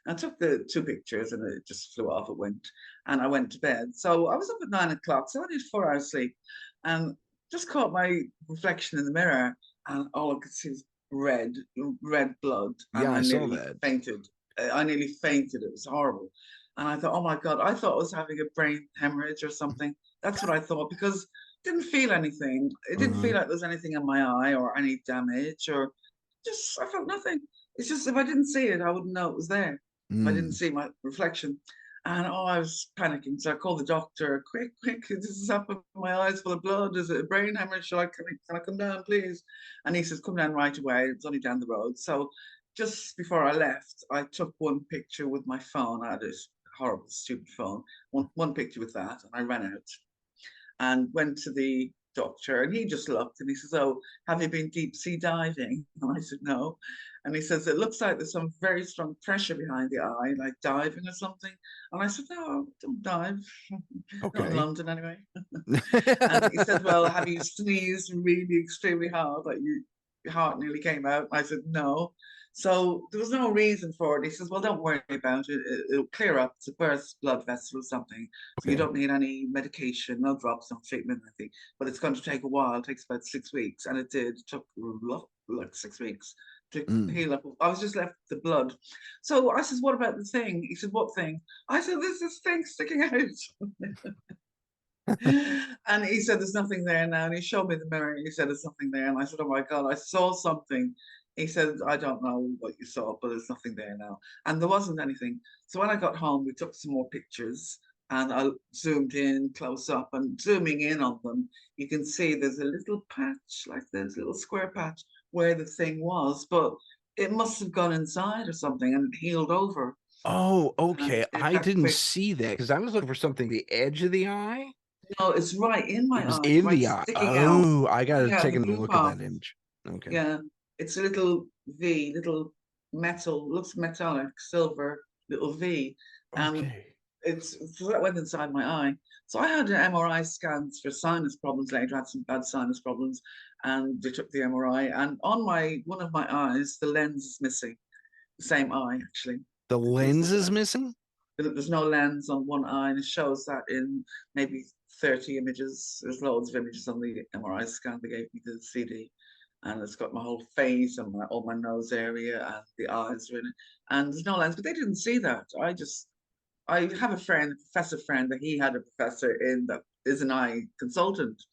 I took the two pictures and it just flew off. It went, and I went to bed. So I was up at 9 o'clock. So I did 4 hours sleep, and just caught my reflection in the mirror, and all I could see was red blood, Yeah, and I I saw nearly that. fainted. I nearly fainted. It was horrible. And I thought, oh my God, I thought I was having a brain hemorrhage or something. That's what I thought because I didn't feel anything. It didn't Uh, feel like there was anything in my eye or any damage or just, I felt nothing. It's just if I didn't see it, I wouldn't know it was there. If I didn't mm, see my reflection. And oh, I was panicking. So I called the doctor, quick, quick, this is happening. My eyes full of blood. Is it a brain hemorrhage? Can I come down, please? And he says, come down right away. It's only down the road. So just before I left, I took one picture with my phone. I had this horrible, stupid phone. One picture with that, and I ran out and went to the doctor, and he just looked and he says, oh, have you been deep sea diving? And I said, no. And he says, it looks like there's some very strong pressure behind the eye, like diving or something. And I said, no, don't dive. Not in Okay. London anyway. And he said, well, have you sneezed really extremely hard, like your heart nearly came out? And I said, no. So there was no reason for it. He says, well, don't worry about it. It'll clear up. It's a burst blood vessel or something. So you Okay. don't need any medication, no drops, no treatment, I think. But it's going to take a while. It takes about 6 weeks. And it did. It took like 6 weeks to Mm. heal up. I was just left with the blood. So I says, what about the thing? He said, what thing? I said, there's this thing sticking out. And he said, there's nothing there now. And he showed me the mirror and he said, there's nothing there. And I said, oh my God, I saw something. He said, I don't know what you saw, but there's nothing there now. And there wasn't anything. So when I got home, we took some more pictures and I zoomed in close up, and zooming in on them, you can see there's a little patch, like this little square patch where the thing was, but it must have gone inside or something and healed over. Oh, And okay. it I had didn't quick, see that because I was looking for something the edge of the eye. no, it's right in It my was eye, in right the eye. sticking out. Oh, I gotta Yeah, take the another blue look at part. that image. Okay. Yeah, it's a little V, little metal, looks metallic, silver, little V. And Okay. so that went inside my eye. So I had an MRI scans for sinus problems later. I had some bad sinus problems, and they took the MRI. And on my one of my eyes, the lens is missing. The same eye, actually. The It was lens is missing? there's no lens on one eye, and it shows that in maybe 30 images. There's loads of images on the MRI scan they gave me, the CD, and it's got my whole face and all my nose area, and the eyes are in it. And there's no lens, but they didn't see that. I have a friend, a professor friend, that he had a professor in that is an eye consultant.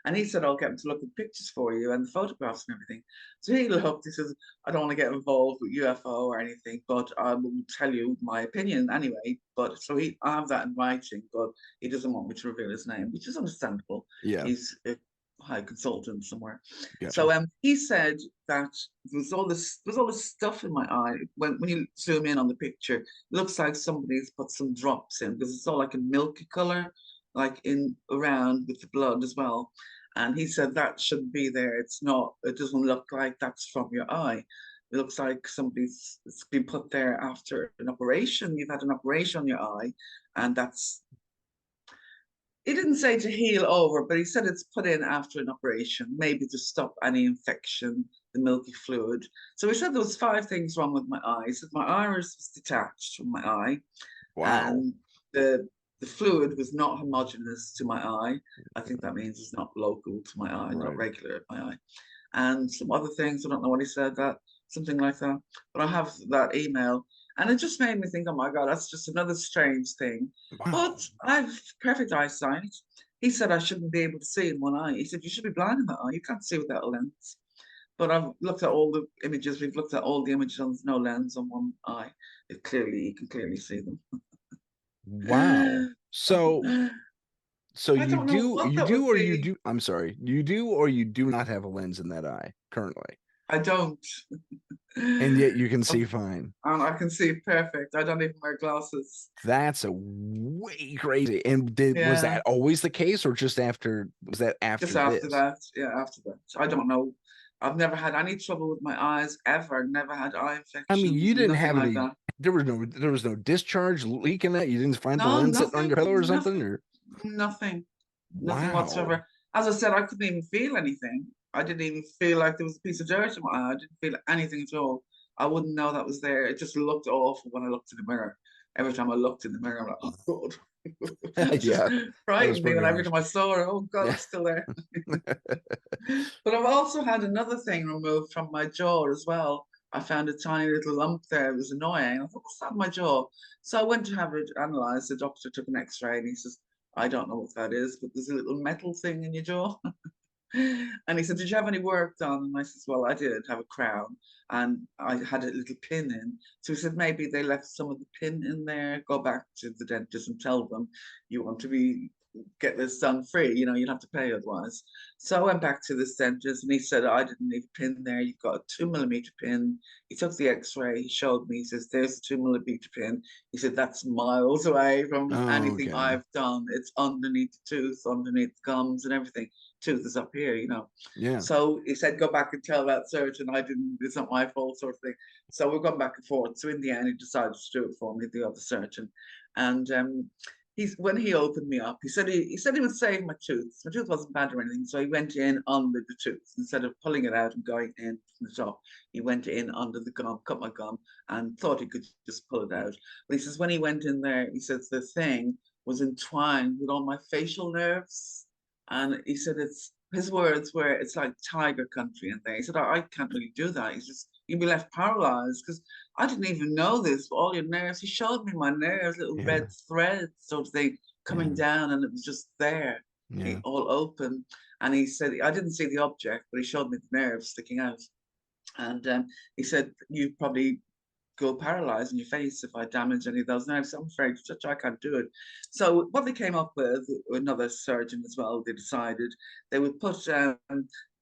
And he said, I'll get him to look at pictures for you and the photographs and everything. So he looked, he says, I don't want to get involved with UFO or anything, but I will tell you my opinion anyway. But so I have that in writing, but he doesn't want me to reveal his name, which is understandable. Yeah. He's a high consultant somewhere. Gotcha. So he said that there's all this stuff in my eye. When you zoom in on the picture, it looks like somebody's put some drops in because it's all like a milky color, like in around with the blood as well. And he said that shouldn't be there. It's not, it doesn't look like that's from your eye. It looks like it's been put there after an operation. You've had an operation on your eye, and that's, he didn't say to heal over, but he said it's put in after an operation, maybe to stop any infection, the milky fluid. So he said there was 5 things wrong with my eye. He said my iris was detached from my eye, Wow. and the fluid was not homogeneous to my eye. I think that means it's not local to my eye, not Right. regular at my eye. And some other things, I don't know what he said, that something like that. But I have that email. And it just made me think, oh my God, that's just another strange thing. Wow. But I've perfect eyesight. He said I shouldn't be able to see in one eye. He said, you should be blind in that eye. You can't see without a lens. But I've looked at all the images. We've looked at all the images on, there's no lens on one eye. You can clearly see them. Wow. So I you don't know do what you that would do or you be. do I'm sorry. You do or you do not have a lens in that eye currently. I don't. And yet you can see Um, fine. and I can see perfect. I don't even wear glasses. That's a way crazy. And was Yeah, that always the case or was that just after after this? that. Yeah, after that. I don't know. I've never had any trouble with my eyes ever. Never had eye I mean, infections, you didn't nothing have like any that. there was no discharge leaking that you didn't find the No, lens sitting on nothing, your pillow or something nothing, or nothing, nothing wow. whatsoever. As I said, I couldn't even feel anything. I didn't even feel like there was a piece of dirt in my eye. I didn't feel anything at all. I wouldn't know that was there. It just looked awful when I looked in the mirror. Every time I looked in the mirror, I'm like, oh God. It just Yeah, that was frightened me pretty when every harsh. time I saw her, oh God, Yeah. it's still there. But I've also had another thing removed from my jaw as well. I found a tiny little lump there. It was annoying. I thought, what's that in my jaw? So I went to have it analysed. The doctor took an X-ray and he says, I don't know what that is, but there's a little metal thing in your jaw. And he said, "Did you have any work done?" And I said, "Well, I did have a crown and I had a little pin in." So he said, "Maybe they left some of the pin in there. Go back to the dentist and tell them you want to get this done free. You know, you'd have to pay otherwise." So I went back to this dentist and he said, "I didn't need a pin there. You've got a 2 millimeter pin." He took the x-ray, he showed me, he says, "There's the 2 millimeter pin." He said, "That's miles away from Oh, anything okay. I've done. It's underneath the tooth, underneath the gums and everything. Tooth is up here, you know." Yeah. So he said, "Go back and tell that surgeon I didn't, it's not my fault," sort of thing. So we've gone back and forth. So in the end, he decided to do it for me, the other surgeon. And he's when he opened me up, he said he would save my tooth. My tooth wasn't bad or anything. So he went in under the tooth. Instead of pulling it out and going in from the top, he went in under the gum, cut my gum, and thought he could just pull it out. But he says when he went in there, he says the thing was entwined with all my facial nerves. And he said his words were, "It's like tiger country in there." He said, I can't really do that. He says, "You'll be left paralyzed," because I didn't even know this, but all your nerves. He showed me my nerves, little Yeah. red threads sort of thing coming Yeah. down, and it was just there, Yeah. all open. And he said, I didn't see the object, but he showed me the nerves sticking out. And he said, "You probably go paralyzed in your face if I damage any of those nerves. So I'm afraid I can't do it." So what they came up with, another surgeon as well, they decided they would put a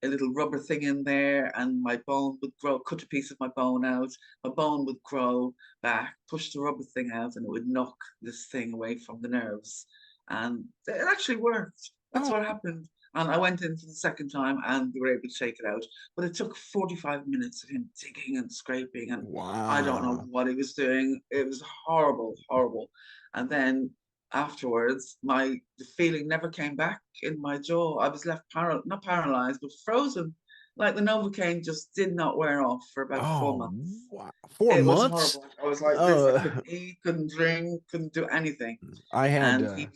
little rubber thing in there and my bone would grow, cut a piece of my bone out, my bone would grow back, push the rubber thing out, and it would knock this thing away from the nerves. And it actually worked. That's Oh, what happened. And I went in for the second time and they were able to take it out. But it took 45 minutes of him digging and scraping, and I don't know wow. what he was doing. It was horrible, horrible. And then afterwards, the feeling never came back in my jaw. I was left not paralyzed, but frozen. Like the Novocaine just did not wear off for about four Oh, months. wow. 4 It was months? horrible. I was like this. I Oh, couldn't eat, couldn't drink, couldn't do anything. I had And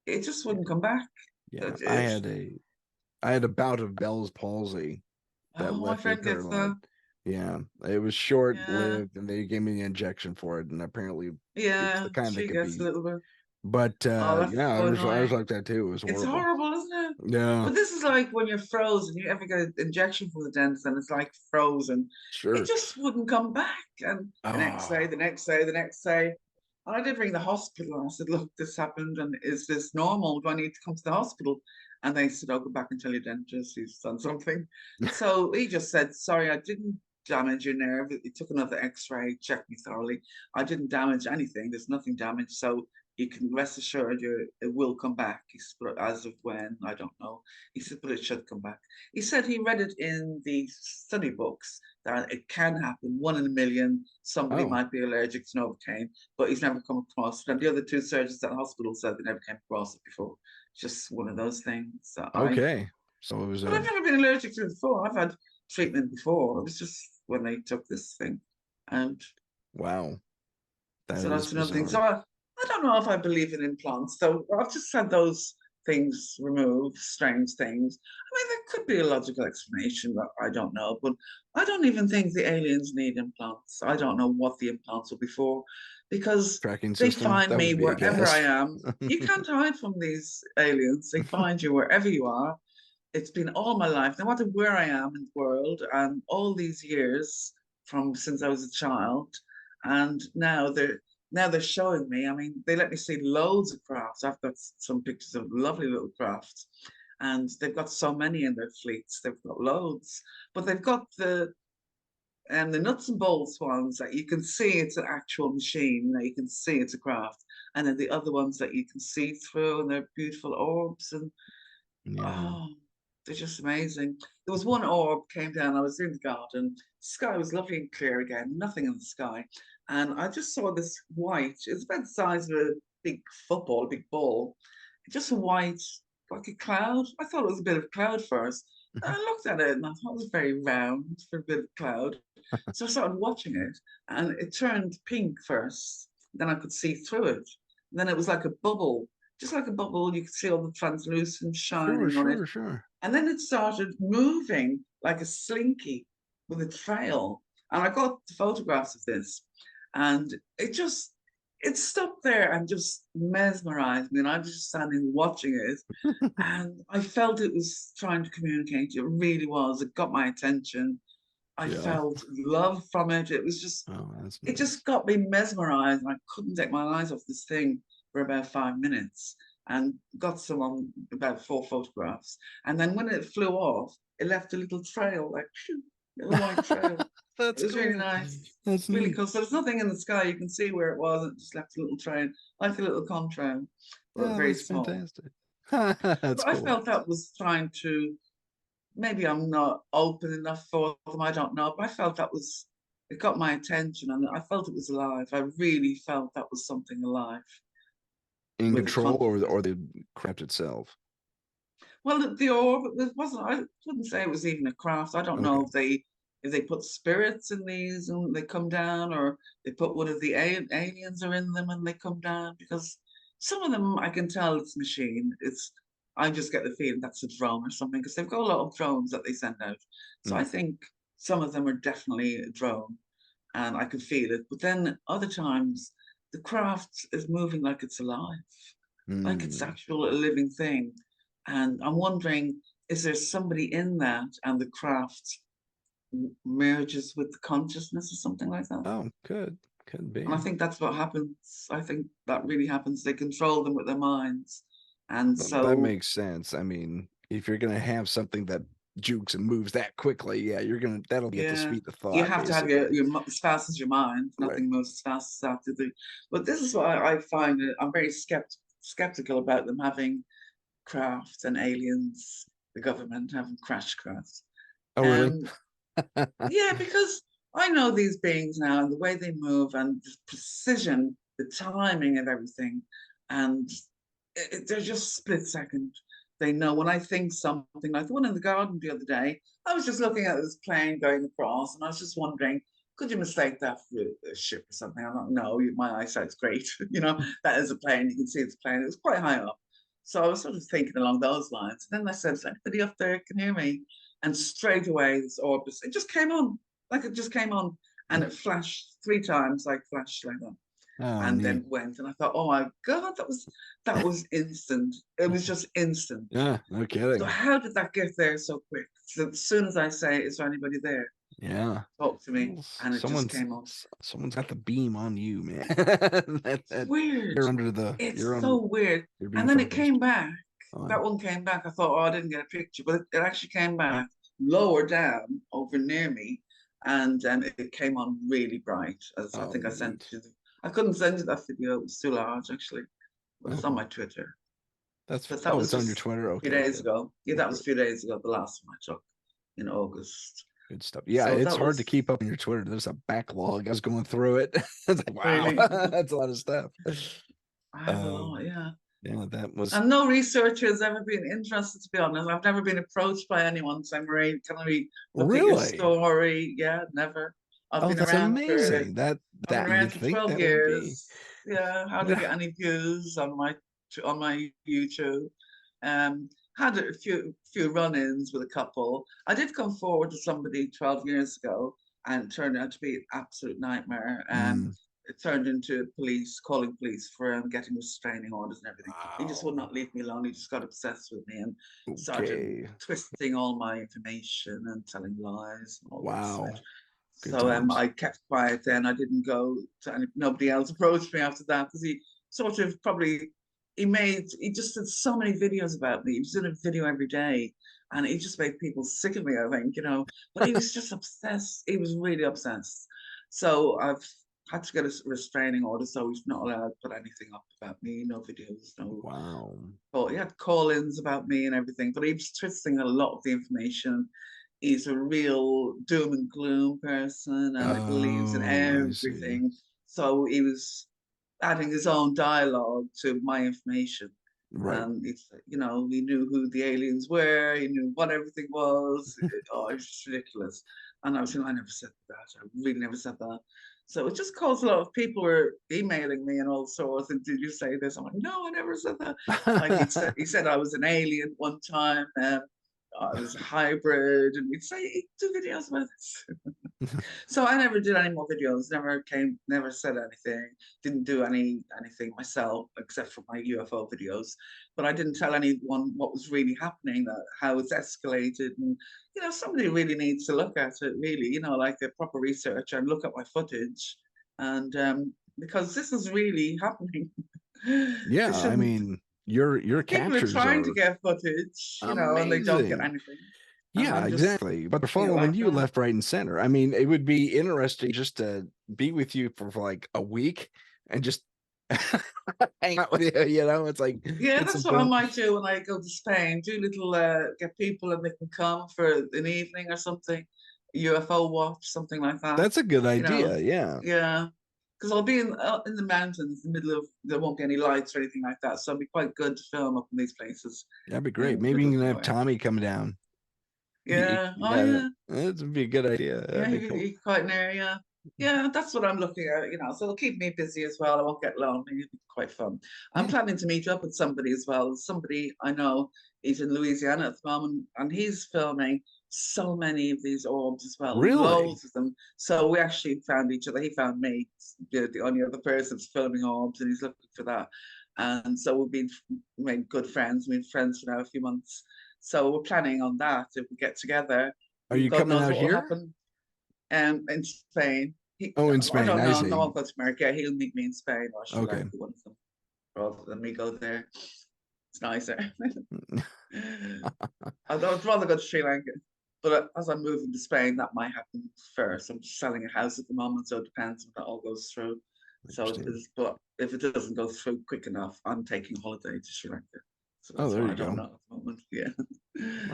it just yeah, wouldn't come back. yeah, It, it, I had a bout of Bell's palsy that oh, my left me friend gets that. paralyzed. Yeah, it was Yeah, short-lived, and they gave me the injection for it, and apparently it was yeah. the kind that She could gets a be. little bit. But Oh, that's yeah, so I was annoying. like that too. It was It's horrible. horrible, isn't it? Yeah, But this is like when you're frozen, you ever get an injection from the dentist and it's like frozen. It sure. just wouldn't come back. And the next day, Oh, the next day, the next day. And I did ring the hospital and I said, "Look, this happened and is this normal? Do I need to come to the hospital?" And they said, "Oh, go back and tell your dentist he's done something." So he just said, "Sorry, I didn't damage your nerve." He took another x-ray, checked me thoroughly. I didn't damage anything. There's nothing damaged. So you can rest assured it will come back. He said, "But as of when, I don't know." He said, "But it should come back." He said he read it in the study books that it can happen, 1 in a million. Somebody oh, might be allergic to Novocaine, but he's never come across it. And the other two surgeons at the hospital said they never came across it before. Just one of those things that okay. So it was but a I've never been allergic to it before. I've had treatment before. It was just when they took this thing. And wow. That so is that's another thing. bizarre. So I don't know if I believe in implants. So I've just had those things removed, strange things. I mean, there could be a logical explanation that I don't know, but I don't even think the aliens need implants. I don't know what the implants will be for because Tracking they system. find That me would be a wherever I guess. am. You can't hide from these aliens. They find you wherever you are. It's been all my life, no matter where I am in the world, and all these years from since I was a child, and now they're showing me. I mean, they let me see loads of crafts. I've got some pictures of lovely little crafts, and they've got so many in their fleets. They've got loads, but they've got the nuts and bolts ones that you can see it's an actual machine. You can see it's a craft, and then the other ones that you can see through, and they're beautiful orbs and Yeah. oh, they're just amazing. There was one orb came down. I was in the garden. Sky was lovely and clear again. Nothing in the sky, and I just saw this white. It's about the size of a big football, a big ball. Just a white, like a cloud. I thought it was a bit of cloud first. And I looked at it and I thought it was very round for a bit of cloud. So I started watching it, and it turned pink first. Then I could see through it. Then it was like a bubble, just like a bubble. You could see all the translucent Sure, shining on it. sure, sure. And then it started moving like a slinky with a trail. And I got the photographs of this. And it just it stopped there and just mesmerized me. And I was just standing watching it. And I felt it was trying to communicate. It really was. It got my attention. I Yeah. felt love from it. It was just, Oh, that's it nice. just got me mesmerized. And I couldn't take my eyes off this thing for about 5 minutes and got some on about 4 photographs. And then when it flew off, it left a little trail, like, phew, little white trail. It That's was really cool. nice. That's Really neat. cool. So there's nothing in the sky. You can see where it was. It just left a little trail, like a little contrail, but Yeah, very that's small. fantastic. That's But I cool. felt that was trying to, maybe I'm not open enough for them. I don't know. But I felt that was, it got my attention and I felt it was alive. I really felt that was something alive In with a control consciousness. or the craft itself. Well, the orb, it wasn't, I wouldn't say it was even a craft. I don't Okay. know if they put spirits in these and they come down, or they put one of the aliens are in them and they come down, because some of them I can tell it's machine. It's, I just get the feeling that's a drone or something, because they've got a lot of drones that they send out. So Mm. I think some of them are definitely a drone and I could feel it. But then other times the craft is moving like it's alive, like it's Mm. actual a living thing. And I'm wondering, is there somebody in that and the craft merges with the consciousness or something like that? Oh, could And I be. think that's what happens. I think that really happens. They control them with their minds. And That so, makes sense. I mean, if you're gonna have something that jukes and moves that quickly, yeah, you're gonna that'll get the yeah, speed of you thought, have to have basically. as fast as your mind. Right. Nothing moves as fast as that. But this is what I find it. I'm very skeptical about them having craft and aliens, the government having crash crafts. Oh, really? Um, Yeah, because I know these beings now and the way they move and the precision, the timing of everything. And they're just split second. They know when I think something, like the one in the garden the other day, I was just looking at this plane going across and I was just wondering, could you mistake that for a ship or something? I don't know. My eyesight's great. That is a plane. You can see it's a plane. It was quite high up. So I was sort of thinking along those lines. And then I said, is anybody up there can hear me? And straight away, this orb, it just came on, like it just came on, and it flashed 3 times, like flashed like that, Oh, and neat. then went. And I thought, oh my god, that was instant. It was just instant. Yeah, no So kidding. how did that get there so quick? So as soon as I say, is there anybody there? Yeah. Talk to me, Well, and it just came on. someone's got the beam on you, man. It's weird. You're It's under so weird. you're being And then it came focused back. on. That one came back. I thought, oh, I didn't get a picture, but it actually came back lower down over near me, and it came on really bright. As I Oh, think I sent neat. you. I couldn't send you that video; it was too large, actually. But it's on Oh, my Twitter. that's But that oh, was it's on your just Twitter. a few Okay, days good. ago. Yeah, Oh, that was good. a few days ago. The last one I took in August. Good stuff. Yeah, So it's that hard to was keep up on your Twitter. There's a backlog. I was going through it. It's like, wow, really. that's a lot of stuff. I have a Um, lot, yeah. yeah, that was And no researcher has ever been interested, to be honest. I've never been approached by anyone saying, Marie, can we look at your really. story? Yeah, never. Oh, that's amazing. I've been That you'd around for think 12 that would be. years. Yeah, hardly Yeah. get any views on my YouTube. Um, had a few run-ins with a couple. I did come forward to somebody 12 years ago and it turned out to be an absolute nightmare. Mm, It turned into calling police for getting restraining orders and everything. He just would wow. not leave me alone. He just got obsessed with me and started Okay. twisting all my information and telling lies and all the rest of it. Wow. Good So times. I kept quiet then. I didn't go to nobody else approached me after that, because he sort of probably he just did so many videos about me. He was doing a video every day and he just made people sick of me, I think. But he was just obsessed. He was really obsessed. So I've had to get a restraining order, so he's not allowed to put anything up about me, no videos, no. Wow. He had call-ins about me and everything, but he was twisting a lot of the information. He's a real doom and gloom person and he believes in Oh, I see. everything. So he was adding his own dialogue to my information. Right. And he knew who the aliens were, he knew what everything was. Oh, it was just ridiculous. And I was saying, I never said that. I really never said that. So it just caused a lot of people were emailing me and all sorts. And did you say this? I'm like, no, I never said that. Like he said I was an alien one time. It was a hybrid, and we'd say, do videos about this. So I never did any more videos, never said anything, didn't do anything myself except for my UFO videos. But I didn't tell anyone what was really happening, how it's escalated. And, somebody really needs to look at it, really, like a proper researcher, and look at my footage. And because this is really happening. Yeah, It I shouldn't. mean, your People are captures trying to are get footage, and they don't get amazing. anything. And Yeah, I'm just exactly. But they're following like you that. left, right, and center. I mean, it would be interesting just to be with you for like a week and just hang out with you. It's like Yeah, get that's some what I fun. might do when I go to Spain. Do little get people and they can come for an evening or something, UFO watch, something like that. That's a good You know, idea. Yeah, yeah, because I'll be in the mountains, the middle of there won't be any lights or anything like that, so it'll be quite good to film up in these places, that'd be in great. the Maybe you middle of can have nowhere. Tommy come down. Yeah. Oh Yeah, yeah. that would be a good idea. Yeah, That'd be cool. you're quite near, yeah. Yeah, that's what I'm looking at, so it'll keep me busy as well. I won't get lonely. It'll be quite fun. I'm Yeah, planning to meet up with somebody as well. Somebody I know, he's in Louisiana at the moment, and he's filming so many of these orbs as well, really. loads of them. So we actually found each other. He found me, the only other person that's filming orbs, and he's looking for that. And so we've been made good friends. We've been friends for now a few months. So we're planning on that if we get together. Are you God coming knows out what will here? happen in Spain. Oh, in I Spain. don't I know. No, see. I'll go to America. He'll meet me in Spain or Sri Okay. Lanka, one of them, rather than me go there. It's nicer. I'd rather go to Sri Lanka. But as I'm moving to Spain, that might happen first. I'm just selling a house at the moment, so it depends if that all goes through. So, Interesting. but if it doesn't go through quick enough, I'm taking a holiday to Sri Lanka. So Oh, that's there why you I don't go. know at the moment. Yeah.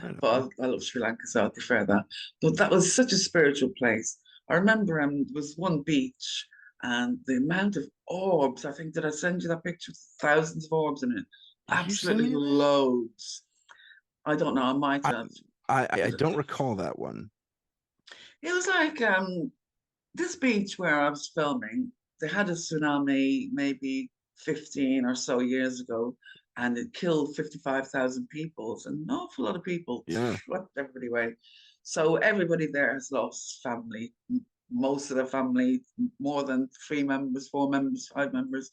Right on. But I love Sri Lanka, so I prefer that. But that was such a spiritual place. I remember there was one beach and the amount of orbs. I think, did I send you that picture? Thousands of orbs in it. Did you send Absolutely me that? loads. I don't know, I might I have. I don't recall that one. It was like this beach where I was filming, they had a tsunami maybe 15 or so years ago, and it killed 55,000 people. It's an awful lot of people, Yeah. swept everybody away. So everybody there has lost family. Most of the family, more than 3 members, 4 members, 5 members,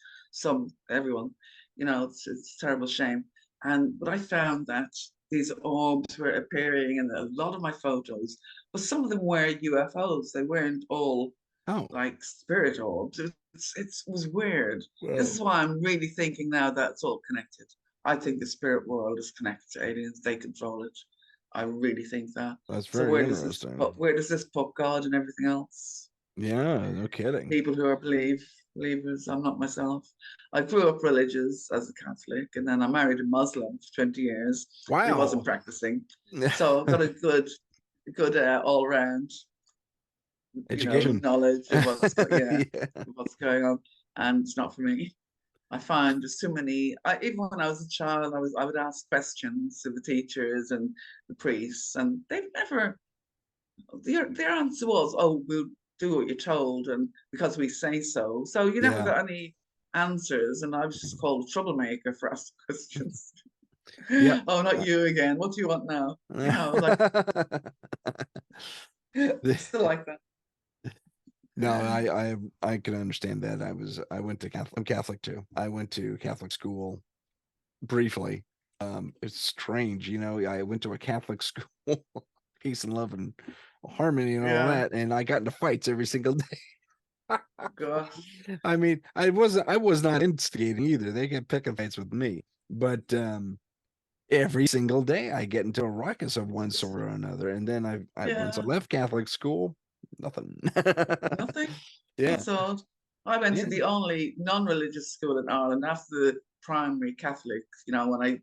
everyone. It's a terrible shame. But I found that these orbs were appearing in a lot of my photos, but some of them were UFOs. They weren't all Oh, like spirit orbs. It was weird. This is well, why I'm really thinking now that it's all connected. I think the spirit world is connected to aliens. They control it. I really think that. that's So very interesting. where does this put God and everything else? Yeah, no kidding. People who are believers. I'm not myself. I grew up religious as a Catholic, and then I married a Muslim for 20 years. He wasn't Wow. practicing, so I've got a good all round, Education. knowledge of Yeah. what's going on, and it's not for me. I find there's too many. Even when I was a child, I would ask questions to the teachers and the priests, and they've never. Their answer was, "Oh, we'll do what you're told," and because we say so. So you never Yeah. got any answers, and I was just called a troublemaker for asking questions. Yep. Oh, not you again. What do you want now? Like still like that. No, I can understand that. I went to Catholic. I'm Catholic too. I went to Catholic school briefly. It's strange, I went to a Catholic school, peace and love and harmony and all Yeah. that, and I got into fights every single day. Gosh. I mean, I was not instigating either. They kept picking fights with me, but every single day I get into a ruckus of one sort or another. And then I once I Yeah. left Catholic school, nothing. Nothing. Yeah, That's odd. I went to yeah, the only non-religious school in Ireland after the primary Catholic. When I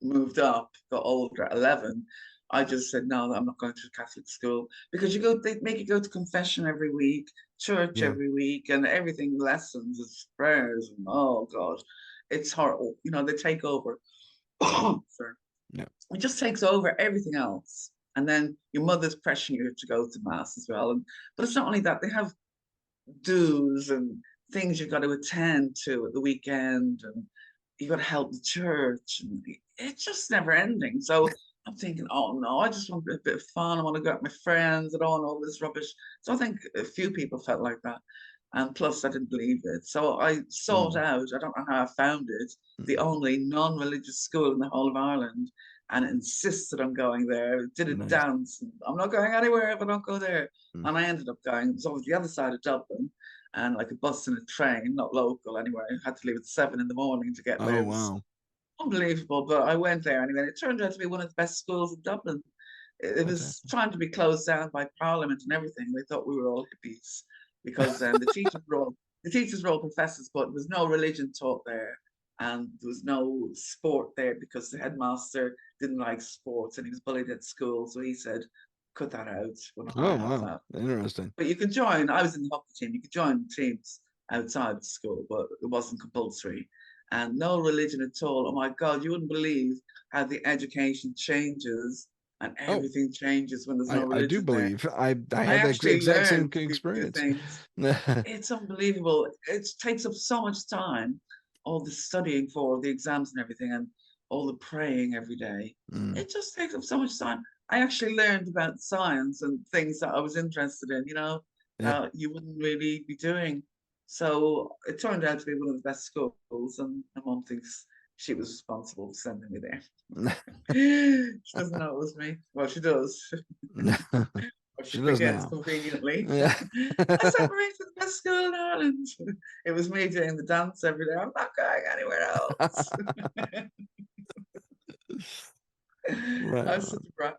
moved up, got older at 11, I just said, no, I'm not going to Catholic school because they make you go to confession every week, church yeah, every week, and everything lessons and prayers. And oh God, it's horrible. They take over. Sorry. yeah, It just takes over everything else. And then your mother's pressuring you to go to mass as well. But it's not only that, they have dues and things you've got to attend to at the weekend, and you've got to help the church, and it's just never ending. So I'm thinking, oh no, I just want a bit of fun. I want to go out with my friends. I don't want all this rubbish. So I think a few people felt like that. And plus, I didn't believe it. So I sought Mm, out, I don't know how I found it, the mm, only non religious school in the whole of Ireland, and insisted on going there. Did a nice. dance. I'm not going anywhere if I don't go there. Mm. And I ended up going. It was over the other side of Dublin, and like a bus and a train, not local anyway. I had to leave at 7 in the morning to get there. Oh It was wow, unbelievable, but I went there anyway. It turned out to be one of the best schools in Dublin. It was fantastic. trying to be closed down by Parliament and everything. They thought we were all hippies because the teachers were all professors, but there was no religion taught there, and there was no sport there because the headmaster didn't like sports and he was bullied at school. So he said, "Cut that out. We're not going Oh to have wow, that." interesting. But you could join. I was in the hockey team. You could join teams outside the school, but it wasn't compulsory. And no religion at all. Oh my God, you wouldn't believe how the education changes and Oh, everything changes when there's no I do religion there. believe I I had that actually exact same learned a few experience. things. It's unbelievable. It takes up so much time, all the studying for the exams and everything, and all the praying every day. Mm, It just takes up so much time. I actually learned about science and things that I was interested in, yeah. you wouldn't really be doing. So it turned out to be one of the best schools, and my mom thinks she was responsible for sending me there. She doesn't know it was me. Well, she does, or she She does forgets now. conveniently. Yeah. I sent Marie to the best school in Ireland. It was me doing the dance every day. I'm not going anywhere else. Right I was such on. a brat.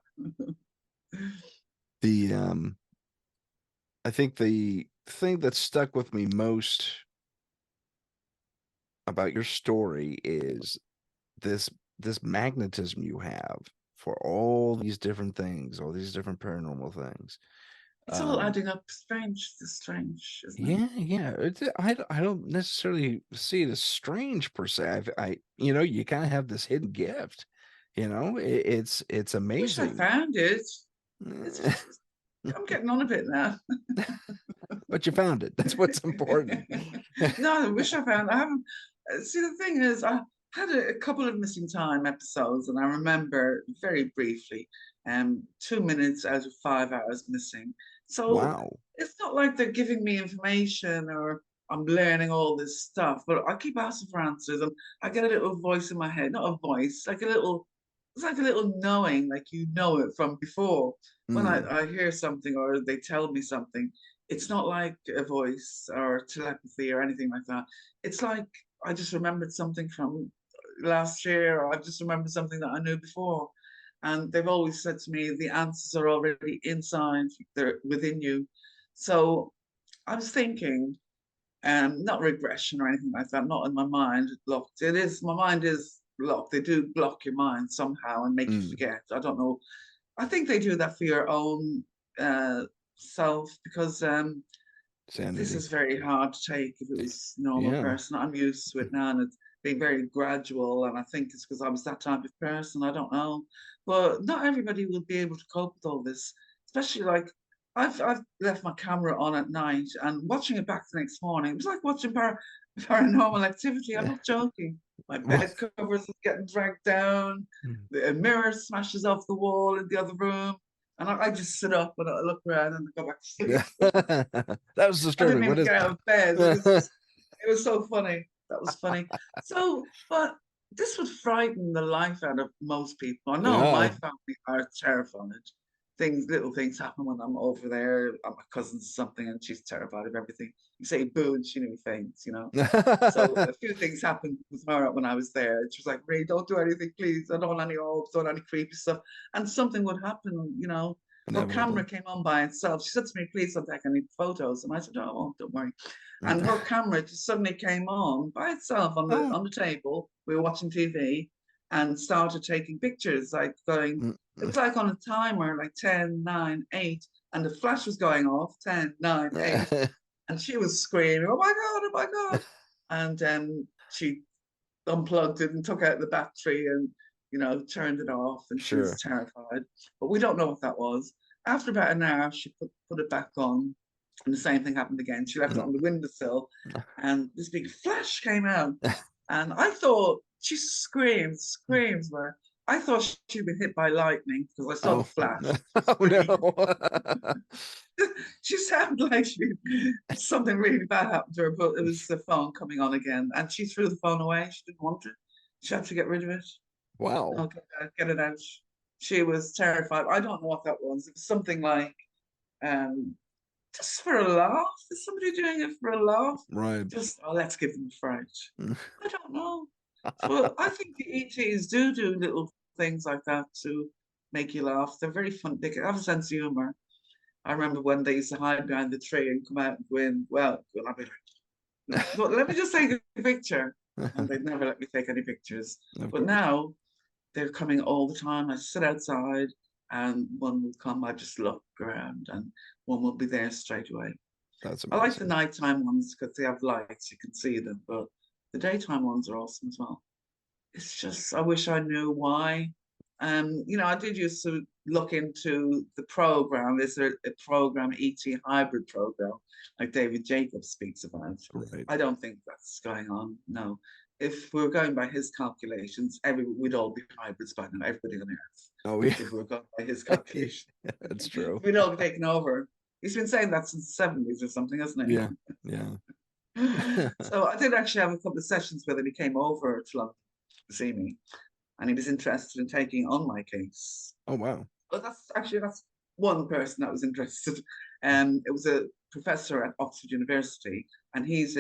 The I think the thing that stuck with me most about your story is this this magnetism you have for all these different things, all these different paranormal things. It's all Um, adding up. Strange. It's strange, isn't it? yeah, yeah. I don't necessarily see it as strange per se. You kind of have this hidden gift. It's Wish I amazing. found it. It's I'm getting on a bit now. But you found it. That's what's important. No, I wish I found. I haven't. See, the thing is, I had a couple of missing time episodes, and I remember very briefly, 2 minutes out of 5 hours missing. So Wow. it's not like they're giving me information or I'm learning all this stuff, but I keep asking for answers, and I get a little voice in my head, not a voice, like a little. It's like a little knowing, like you know it from before. When Mm, I hear something or they tell me something, it's not like a voice or telepathy or anything like that. It's like I just remembered something from last year, or I just remembered something that I knew before. And they've always said to me, the answers are already inside, they're within you. So I was thinking, not regression or anything like that, not in my mind locked. It is, my mind is locked. They do block your mind somehow and make you mm. forget. I don't know. I think they do that for your own uh, self because this Sanity. is very hard to take if it was a normal Yeah. person. I'm used to it now and it's been very gradual. And I think it's because I was that type of person. I don't know. But not everybody would be able to cope with all this, especially like I've left my camera on at night and watching it back the next morning. It was like watching paranormal activity. I'm not joking. My bed covers is getting dragged down. The mirror smashes off the wall in the other room. And I just sit up and I look around and I go back to sleep. That was I didn't disturbing. What even is get out of bed. It was that? just, it was so funny. That was funny. So, but this would frighten the life out of most people. I know my Yeah. family are terrified. Little things happen when I'm over there. My cousin's something, and she's terrified of everything. You say boo, and she nearly faints. So a few things happened with her when I was there. She was like, Ray, don't do anything, please. I don't want any orbs, don't want any creepy stuff. And something would happen. Her camera Inevitable. came on by itself. She said to me, please don't take any photos. And I said, oh, I won't, don't worry. And her camera just suddenly came on by itself on the Oh. on the table. We were watching TV and started taking pictures, like going, it was like on a timer, like 10, 9, 8, and the flash was going off, 10, 9, 8. And she was screaming, oh my God, oh my God. And she unplugged it and took out the battery and turned it off, and she was Sure. terrified, but we don't know what that was. After about an hour she put it back on, and the same thing happened again. She left it on the windowsill and this big flash came out, and I thought she screams were, I thought she'd been hit by lightning because I saw the Oh, flash. oh no. She sounded like something really bad happened to her, but it was the phone coming on again, and she threw the phone away. She didn't want it. She had to get rid of it. Wow. I'll get it out. She was terrified. I don't know what that was. It was something like, um, just for a laugh. Is somebody doing it for a laugh? Right. Just, oh, let's give them a fright. I don't know. Well, I think the ETs do little things like that to make you laugh. They're very fun. They have a sense of humor. I remember when they used to hide behind the tree and come out and go in. Well, I'd be like, no, but let me just take a picture. And they'd never let me take any pictures. Of But course. now they're coming all the time. I sit outside and one will come. I just look around and one will be there straight away. That's I like the amazing. nighttime ones because they have lights, you can see them, but the daytime ones are awesome as well. It's just, I wish I knew why. I did used to look into the program. Is there a program, ET hybrid program, like David Jacobs speaks about? Right. I don't think that's going on. No. If we were going by his calculations, we'd all be hybrids by now, everybody on Earth. Oh yeah. If we were going by his calculations, That's true. we'd all be taken over. He's been saying that since the 70s or something, hasn't he? Yeah. Yeah. So I did actually have a couple of sessions with him. He came over to London to see me, and he was interested in taking on my case. Oh wow. But that's one person that was interested. It was a professor at Oxford University, and he's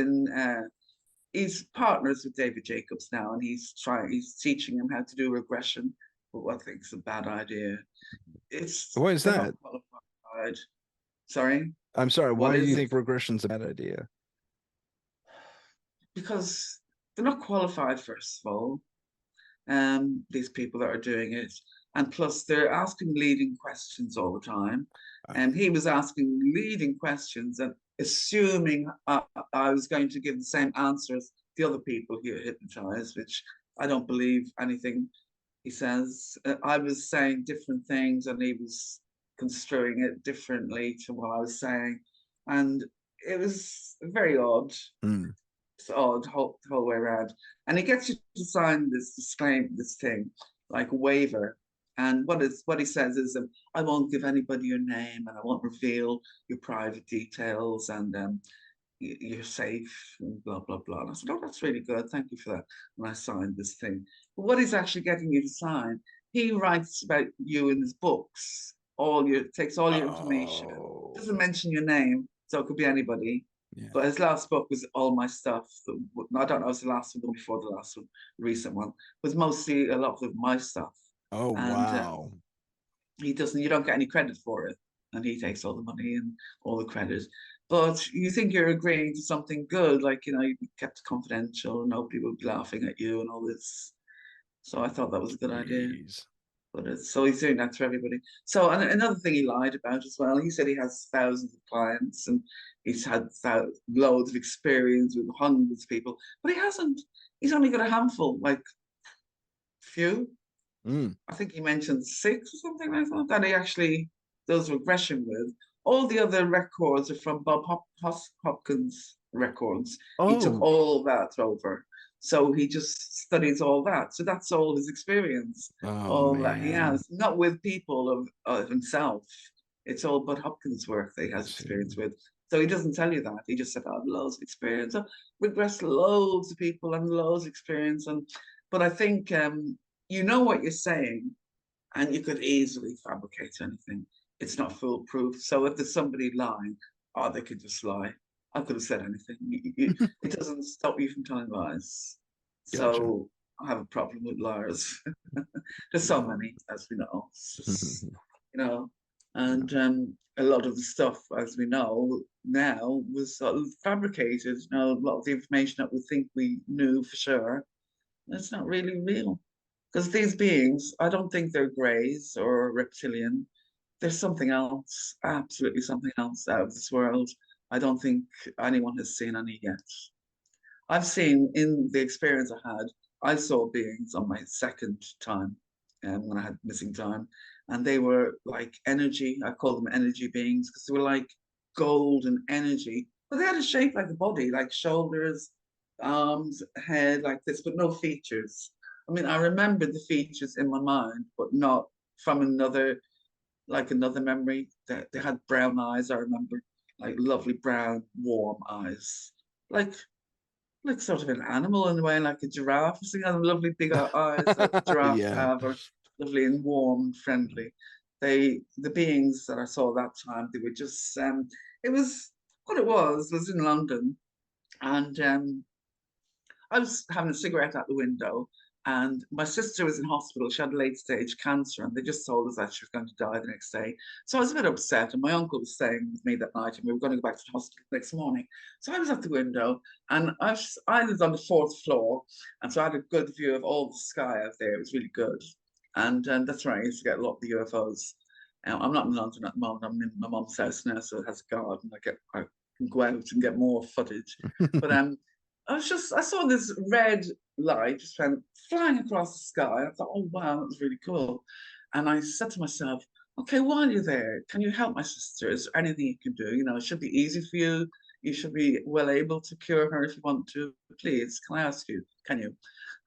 partners with David Jacobs now, and he's teaching him how to do regression, but I think it's a bad idea. Why is They're not that? qualified. Sorry, I'm sorry. what Why do is you it? think regression's a bad idea? Because they're not qualified, first of all. These people that are doing it. And plus, they're asking leading questions all the time. And he was asking leading questions and assuming I was going to give the same answers the other people he hypnotized, which I don't believe anything he says. I was saying different things and he was construing it differently to what I was saying. And it was very odd. Mm. It's odd the whole way around. And he gets you to sign this disclaimer, this thing, like a waiver. And what he says is, I won't give anybody your name, and I won't reveal your private details, and you're safe, and blah blah blah. And I said, oh, that's really good. Thank you for that. And I signed this thing. But what he's actually getting you to sign, he writes about you in his books. Takes all your information, Oh. doesn't mention your name, so it could be anybody. Yeah. But his last book was all my stuff. I don't know if it was the last one or before the last one, the recent one, was mostly a lot of my stuff. Oh And wow. you don't get any credit for it. And he takes all the money and all the credit. But you think you're agreeing to something good, like, you kept it confidential, nobody would be laughing at you and all this. So I thought that was a good idea. Jeez. But so he's doing that to everybody. So and another thing he lied about as well. He said he has thousands of clients and he's had loads of experience with hundreds of people, but he hasn't. He's only got a handful, like few. Mm. I think he mentioned 6 or something like that he actually does regression with. All the other records are from Bob Hopkins records. He took Oh. all that over. So he just studies all that. So that's all his experience, Oh all that he man. has, not with people of himself. It's all Bud Hopkins' work that he I has see. experience with. So he doesn't tell you that. He just said, I have loads of experience. I regress loads of people and loads of experience. But I think you know what you're saying, and you could easily fabricate anything. It's not foolproof. So if there's somebody lying, they could just lie. I could have said anything. It doesn't stop you from telling lies. Gotcha. So I have a problem with liars. There's so Yeah. many, as we know. It's just, and a lot of the stuff, as we know now, was sort of fabricated. A lot of the information that we think we knew for sure, it's not really real. Because these beings, I don't think they're greys or reptilian. There's something else, absolutely something else out of this world. I don't think anyone has seen any yet. I've seen in the experience I had, I saw beings on my second time when I had missing time, and they were like energy. I call them energy beings because they were like golden energy, but they had a shape like a body, like shoulders, arms, head, like this, but no features. I mean, I remember the features in my mind, but not from another, like another memory. That they had brown eyes. I remember, like lovely brown, warm eyes, like like sort of an animal in a way, like a giraffe. Seeing how lovely big eyes that giraffes Yeah. have, are lovely and warm and friendly. The beings that I saw that time, they were just, it was, what it was in London. And I was having a cigarette at the window, and my sister was in hospital. She had late stage cancer, and they just told us that she was going to die the next day. So I was a bit upset, and my uncle was staying with me that night, and we were going to go back to the hospital the next morning. So I was at the window, and I lived on the fourth floor, and so I had a good view of all the sky out there. It was really good, and that's right. I used to get a lot of the UFOs. I'm not in London at the moment. I'm in my mum's house now, so it has a garden. I can go out and get more footage, but I saw this red light just went flying across the sky. I thought, oh wow, that was really cool. And I said to myself, okay, while you're there, can you help my sister? Is there anything you can do? You know, it should be easy for you. You should be well able to cure her if you want to. Please, can I ask you? Can you?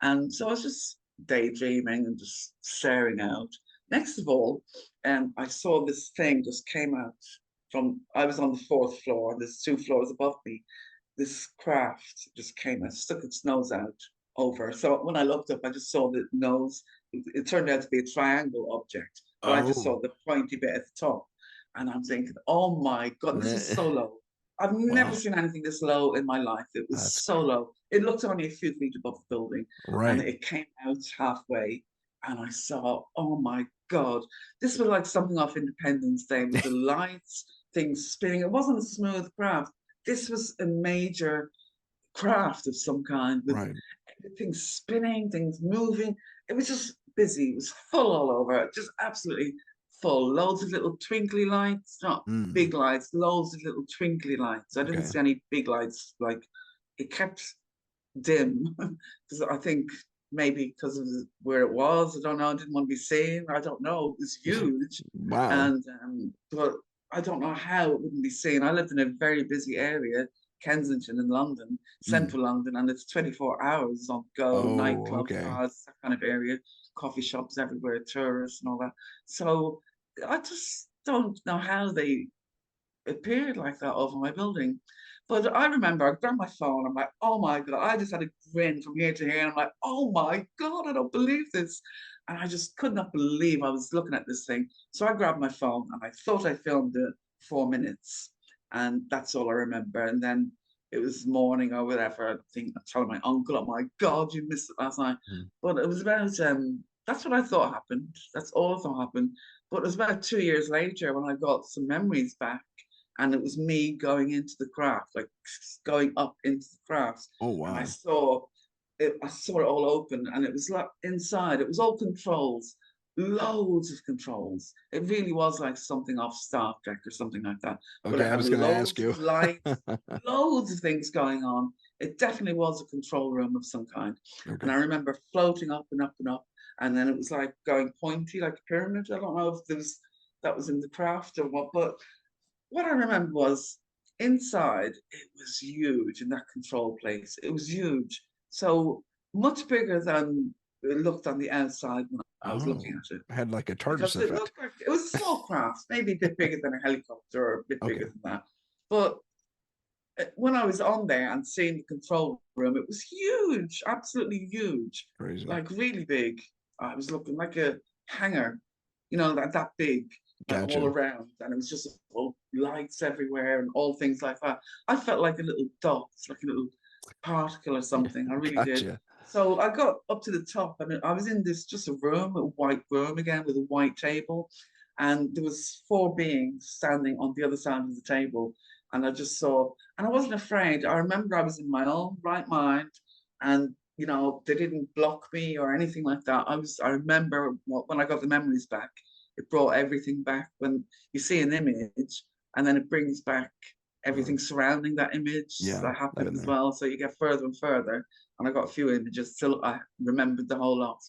And so I was just daydreaming and just staring out. Next of all, I saw this thing just came out from, I was on the fourth floor, and there's two floors above me. This craft just came and stuck its nose out over. So when I looked up, I just saw the nose. It turned out to be a triangle object, but I just Oh, saw the pointy bit at the top. And I'm thinking, oh my God, this is so low. I've never wow. seen anything this low in my life. It was That's so low. It looked only a few feet above the building, and right. it came out halfway. And I saw, oh my God, this was like something off Independence Day with the lights, things spinning. It wasn't a smooth craft. This was a major craft of some kind with Right. things spinning, things moving. It was just busy. It was full all over, just absolutely full. Loads of little twinkly lights, not Mm, big lights, loads of little twinkly lights. I didn't okay. see any big lights. Like it kept dim because I think maybe because of where it was. I don't know. I didn't want to be seen. I don't know. It was huge, Wow. and but I don't know how it wouldn't be seen. I lived in a very busy area, Kensington in London, Mm. central London, and it's 24 hours on go, Oh, nightclubs, okay. bars, that kind of area, coffee shops everywhere, tourists and all that. So I just don't know how they appeared like that over my building. But I remember I grabbed my phone. I'm like, oh my God. I just had a grin from ear to ear. And I'm like, oh my God, I don't believe this. And I just could not believe I was looking at this thing. So I grabbed my phone and I thought I filmed it 4 minutes. And that's all I remember. And then it was morning or whatever. I think I'm telling my uncle, oh my God, you missed it last night. Mm. But it was about, that's what I thought happened. That's all I thought happened. But it was about 2 years later when I got some memories back, and it was me going into the craft, like going up into the craft, Oh, and wow. I saw it all open, and it was like inside, it was all controls, loads of controls. It really was like something off Star Trek or something like that. But Okay, it I had was going to ask loads of you. lights, loads of things going on. It definitely was a control room of some kind. And Okay. I remember floating up and up and up, and then it was like going pointy, like a pyramid. I don't know if there was that was in the craft or what, but what I remember was inside, it was huge in that control place. It was huge. So much bigger than it looked on the outside when I was looking Oh, at it. had like a TARDIS Because it effect. looked like it was a small craft, maybe a bit bigger than a helicopter or a bit Okay. bigger than that. But when I was on there and seeing the control room, it was huge, absolutely huge, Crazy. like really big. I was looking like a hangar, that big, like all Gotcha. around, and it was just all lights everywhere and all things like that. I felt like a little dot, like a little particle or something. I really did. Gotcha. So I got up to the top, and I was in this just a room, a white room again with a white table, and there was four beings standing on the other side of the table, and I just saw, and I wasn't afraid. I remember I was in my own right mind, and they didn't block me or anything like that. I remember when I got the memories back, it brought everything back. When you see an image, and then it brings back Uh, everything surrounding that image yeah, that I've happened been as there. well. So you get further and further. And I got a few images till I remembered the whole lot.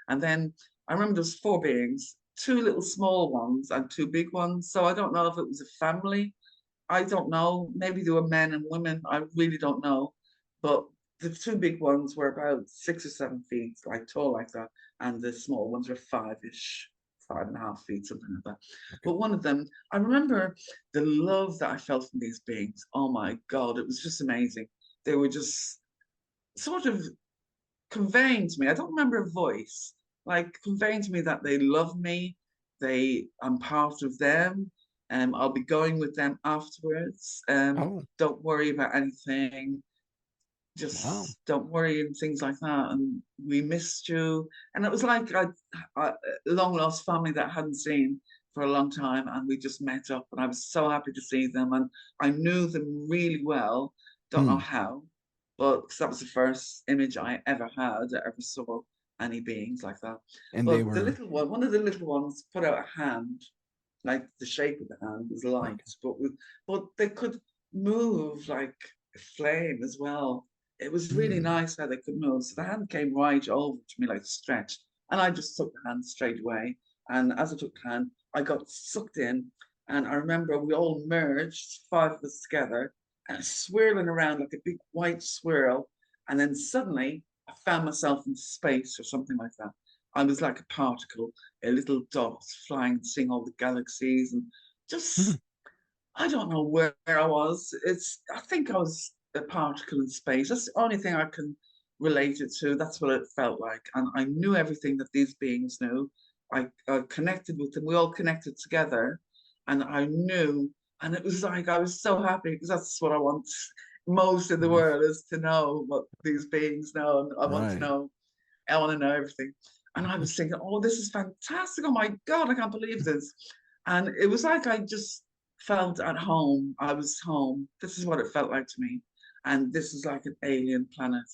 And then I remember there was four beings, two little small ones and two big ones. So I don't know if it was a family. I don't know. Maybe they were men and women. I really don't know. But the two big ones were about 6 or 7 feet, like tall like that, and the small ones were five-ish, 5.5 feet, something like that. Okay. But one of them, I remember the love that I felt from these beings. Oh my God, it was just amazing. They were just sort of conveying to me. I don't remember a voice, like conveying to me that they love me, I'm part of them. I'll be going with them afterwards. Oh, Don't worry about anything, wow. just don't worry and things like that. And we missed you. And it was like I long lost family that I hadn't seen for a long time, and we just met up, and I was so happy to see them, and I knew them really well. Don't know Hmm. how, but because that was the first image I ever had, I ever saw any beings like that. And they But the were little one of the little ones put out a hand, like the shape of the hand was light, okay. but they could move like a flame as well. It was really Hmm. nice how they could move. So the hand came right over to me, like stretched. And I just took the hand straight away. And as I took the hand, I got sucked in. And I remember we all merged, five of us together, and swirling around like a big white swirl. And then suddenly I found myself in space or something like that. I was like a particle, a little dot flying, seeing all the galaxies, and Hmm. just I don't know where I was. I think I was a particle in space. That's the only thing I can relate it to. That's what it felt like. And I knew everything that these beings knew. I connected with them. We all connected together. And I knew, and it was like I was so happy because that's what I want most in the Mhm. world is to know what these beings know. And Right. I want to know everything. And I was thinking, oh, this is fantastic. Oh my God, I can't believe this. And it was like I just felt at home. I was home. This is what it felt like to me. And this is like an alien planet.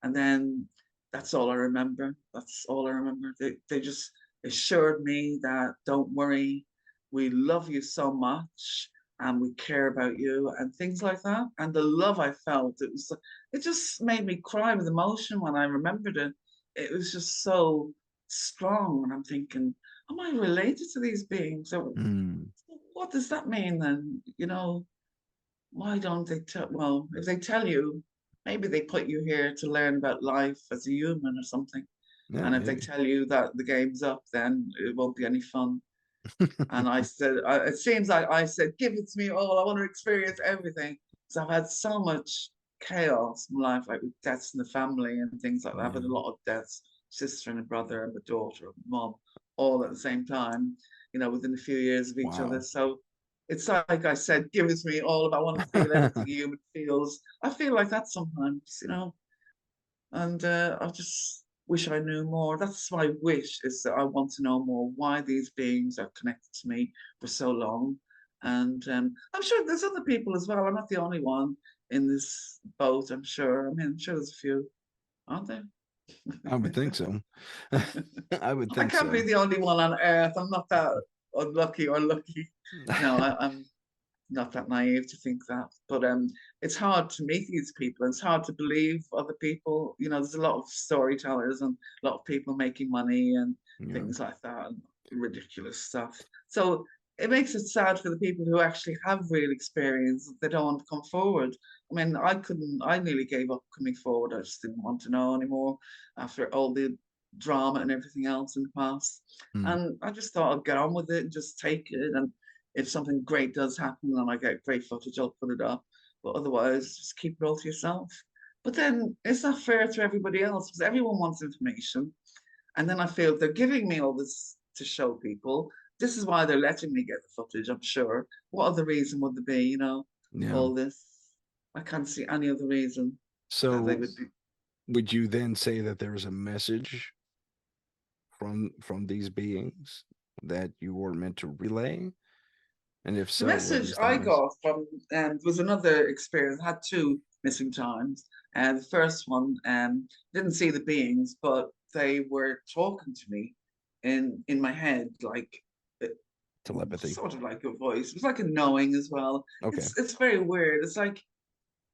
And then that's all I remember. That's all I remember. They just assured me that don't worry, we love you so much and we care about you and things like that. And the love I felt, it just made me cry with emotion when I remembered it. It was just so strong. And I'm thinking, am I related to these beings? So Hmm. what does that mean then? Why don't they tell? Well, if they tell you, maybe they put you here to learn about life as a human or something. Yeah, And if they maybe. tell you that the game's up, then it won't be any fun. And I said, it seems like I said, give it to me all. I want to experience everything. So I've had so much chaos in life, like with deaths in the family and things like that. I've Yeah. had a lot of deaths, sister and a brother and a daughter, a mom, all at the same time, within a few years of each other. Wow. So it's like I said, give it to me all. If I want to feel everything a human feels, I feel like that sometimes. And I just wish I knew more. That's my wish is that I want to know more why these beings are connected to me for so long. And I'm sure there's other people as well. I'm not the only one in this boat, I'm sure. I mean, I'm sure there's a few, aren't there? I would think so. I would I think can't be so. the only one on earth. I'm not that unlucky or lucky. No, I'm not that naive to think that. But it's hard to meet these people. It's hard to believe other people. There's a lot of storytellers and a lot of people making money and Yeah. things like that and ridiculous stuff. So it makes it sad for the people who actually have real experience. They don't want to come forward. I mean, I couldn't. I nearly gave up coming forward. I just didn't want to know anymore after all the drama and everything else in the past. Hmm. And I just thought I'd get on with it and just take it. And if something great does happen and I get great footage, I'll put it up. But otherwise, just keep it all to yourself. But then it's not fair to everybody else because everyone wants information. And then I feel they're giving me all this to show people. This is why they're letting me get the footage, I'm sure. What other reason would there be, Yeah. all this? I can't see any other reason that they So would be. would you then say that there is a message from these beings that you were meant to relay? And if The so, what message is that I message? got from was another experience. I had two missing times, and the first one didn't see the beings, but they were talking to me in my head, like uh, Telepathy. sort of like a voice. It was like a knowing as well. Okay. It's very weird. It's like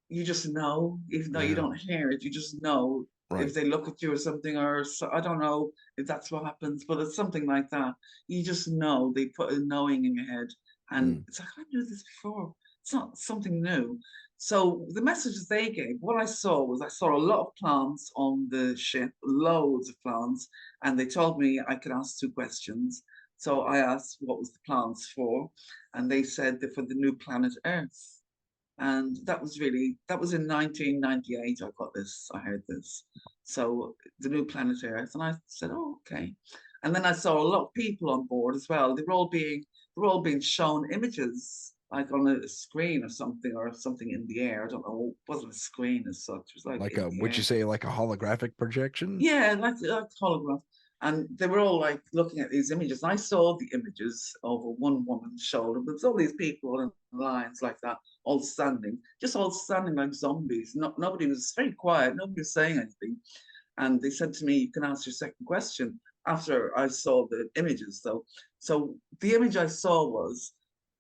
you just know, even though you Yeah. don't hear it, you just know Right. if they look at you or something, or so, I don't know if that's what happens, but it's something like that. You just know they put a knowing in your head, and Hmm. it's like I knew this before. It's not something new. So the messages they gave, what I saw was I saw a lot of plants on the ship, loads of plants, and they told me I could ask 2 questions. So I asked what was the plants for, and they said they're for the new planet Earth. And that was in 1998. I got this, I heard this. So the new planet Earth, and I said, oh, okay. And then I saw a lot of people on board as well. They were all being shown images like on a screen or something in the air. I don't know. It wasn't a screen as such. It was like Like in a, the would you air. say like a holographic projection? Yeah, like holograph. And they were all like looking at these images. I saw the images over one woman's shoulder, but there's all these people in lines like that, just all standing like zombies. Nobody was very quiet, nobody was saying anything. And they said to me, you can ask your second question after I saw the images, though. So the image I saw was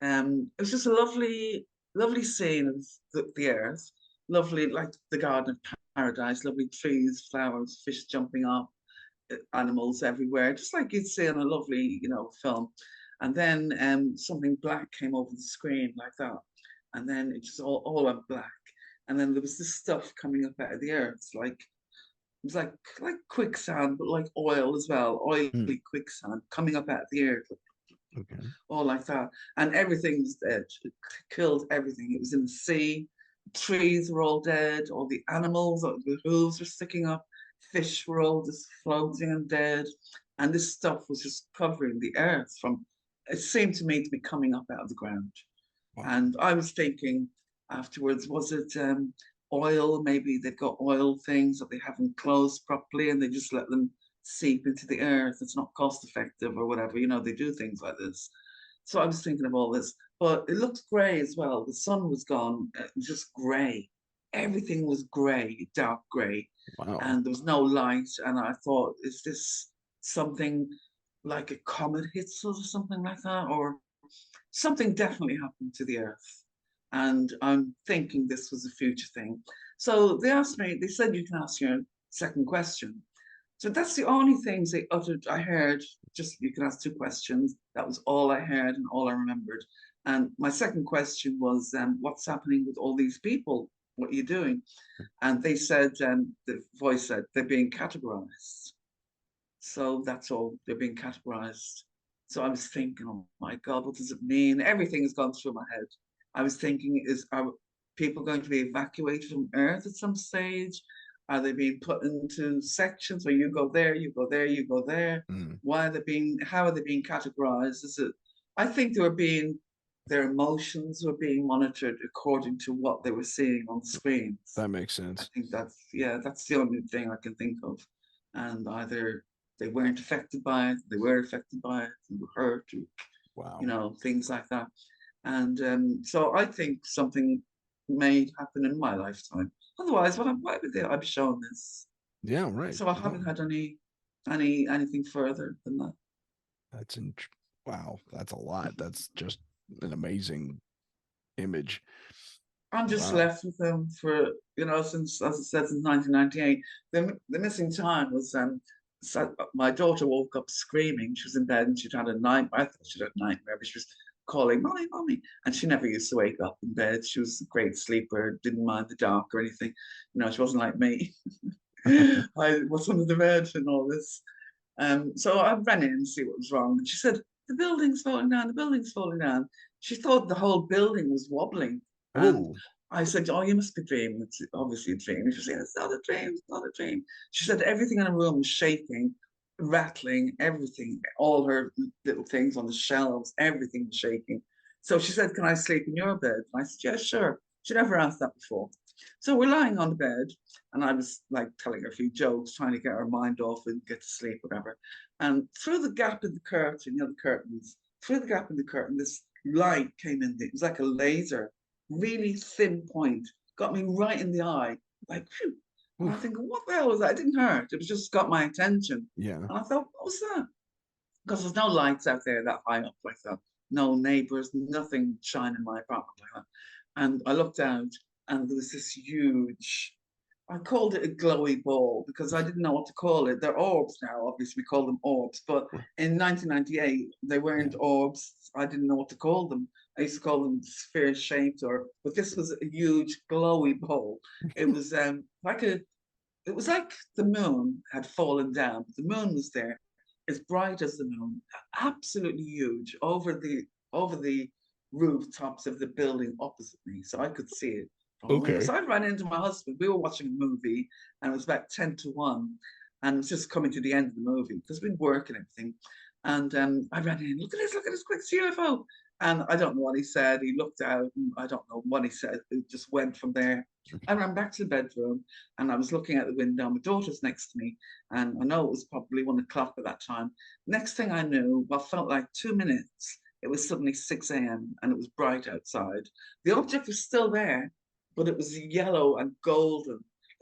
it was just a lovely, lovely scene of the earth, lovely, like the Garden of Paradise, lovely trees, flowers, fish jumping up, animals everywhere, just like you'd see in a lovely, film. And then something black came over the screen like that. And then it just all went black. And then there was this stuff coming up out of the earth, like it was like quicksand, but like oil as well, oily Hmm. quicksand coming up out of the earth, Okay. all like that. And everything was dead. It killed everything. It was in the sea. Trees were all dead. All the animals, the hooves were sticking up. Fish were all just floating and dead. And this stuff was just covering the earth from, it seemed to me to be coming up out of the ground. Wow. And I was thinking afterwards, was it oil? Maybe they've got oil things that they haven't closed properly and they just let them seep into the earth. It's not cost effective or whatever. They do things like this. So I was thinking of all this, but it looked grey as well. The sun was gone, it was just grey. Everything was grey, dark grey, Wow. and there was no light. And I thought, is this something like a comet hits us or something like that? Or something definitely happened to the earth. And I'm thinking this was a future thing. So they said you can ask your second question. So that's the only things they uttered. I heard just you can ask 2 questions. That was all I heard and all I remembered. And my second question was, what's happening with all these people? What are you doing? And they said, the voice said, they're being categorized. So that's all, they're being categorized. So I was thinking, oh my God, what does it mean? Everything has gone through my head. I was thinking, are people going to be evacuated from Earth at some stage? Are they being put into sections where you go there, you go there, you go there? Mm. How are they being categorized? I think their emotions were being monitored according to what they were seeing on the screens. That makes I sense. think that's the only thing I can think of. And either they weren't affected by it, they were affected by it, they were hurt, Wow. things like that. And so I think something may happen in my lifetime. Otherwise, why would I be showing this? Yeah, right. So I No, haven't had anything further than that. that's in, wow, that's a lot. That's just an amazing image. I'm just Wow. left with them for, since, as I said, since 1998. The missing time was so my daughter woke up screaming. She was in bed and she'd had a nightmare. I thought she'd had a nightmare, but she was calling, Mommy, Mommy. And she never used to wake up in bed. She was a great sleeper, didn't mind the dark or anything. She wasn't like me. I was under the bed and all this. So I ran in and see what was wrong. And she said, the building's falling down, the building's falling down. She thought the whole building was wobbling. And Oh, I said, oh, you must be dreaming. It's obviously a dream. She said, it's not a dream, it's not a dream. She said everything in the room was shaking, rattling, everything, all her little things on the shelves, everything was shaking. So she said, can I sleep in your bed? And I said, yeah, sure. She never asked that before. So we're lying on the bed, and I was like telling her a few jokes, trying to get her mind off and get to sleep, whatever. And through the gap in the curtain, the curtains, through the gap in the curtain, this light came in. It was like a laser, really thin point, got me right in the eye, like, phew. And I oof. think, what the hell was that? It didn't hurt. It was just got my attention. Yeah. And I thought, what was that? Because there's no lights out there that high up like that. No neighbors, nothing shining in my apartment like that. And I looked out and there was this huge, I called it a glowy ball because I didn't know what to call it. They're orbs now, obviously we call them orbs, but in 1998 they weren't Yeah. orbs. I didn't know what to call them. I used to call them sphere shaped, but this was a huge glowy ball. It was it was like the moon had fallen down. The moon was there, as bright as the moon, absolutely huge, over the rooftops of the building opposite me, so I could see it from a way. Okay. So I ran into my husband. We were watching a movie, and it was about 10 to 1, and it was just coming to the end of the movie because we'd work and everything. And I ran in, look at this, quick, it's UFO. And I don't know what he said. He looked out, and I don't know what he said. It just went from there. I ran back to the bedroom, and I was looking out the window. My daughter's next to me, and I know it was probably 1 o'clock at that time. Next thing I knew, what felt like 2 minutes, it was suddenly 6 a.m. and it was bright outside. The object was still there, but it was yellow and golden,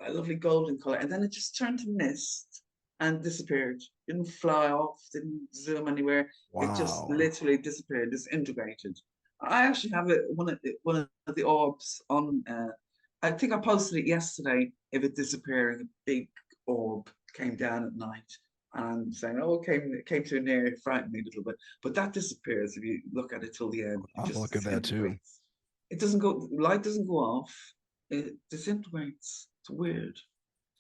a lovely golden color. And then it just turned to mist and disappeared. Didn't fly off, didn't zoom anywhere. It just Wow. literally disappeared, disintegrated. I actually have it one of the orbs on. I think I posted it yesterday. Of it disappearing, a big orb came down at night, and saying, "Oh, it came too near, it frightened me a little bit." But that disappears if you look at it till the end. It I'll just look at that too. disintegrates. It doesn't go. Light doesn't go off. It disintegrates. It's weird.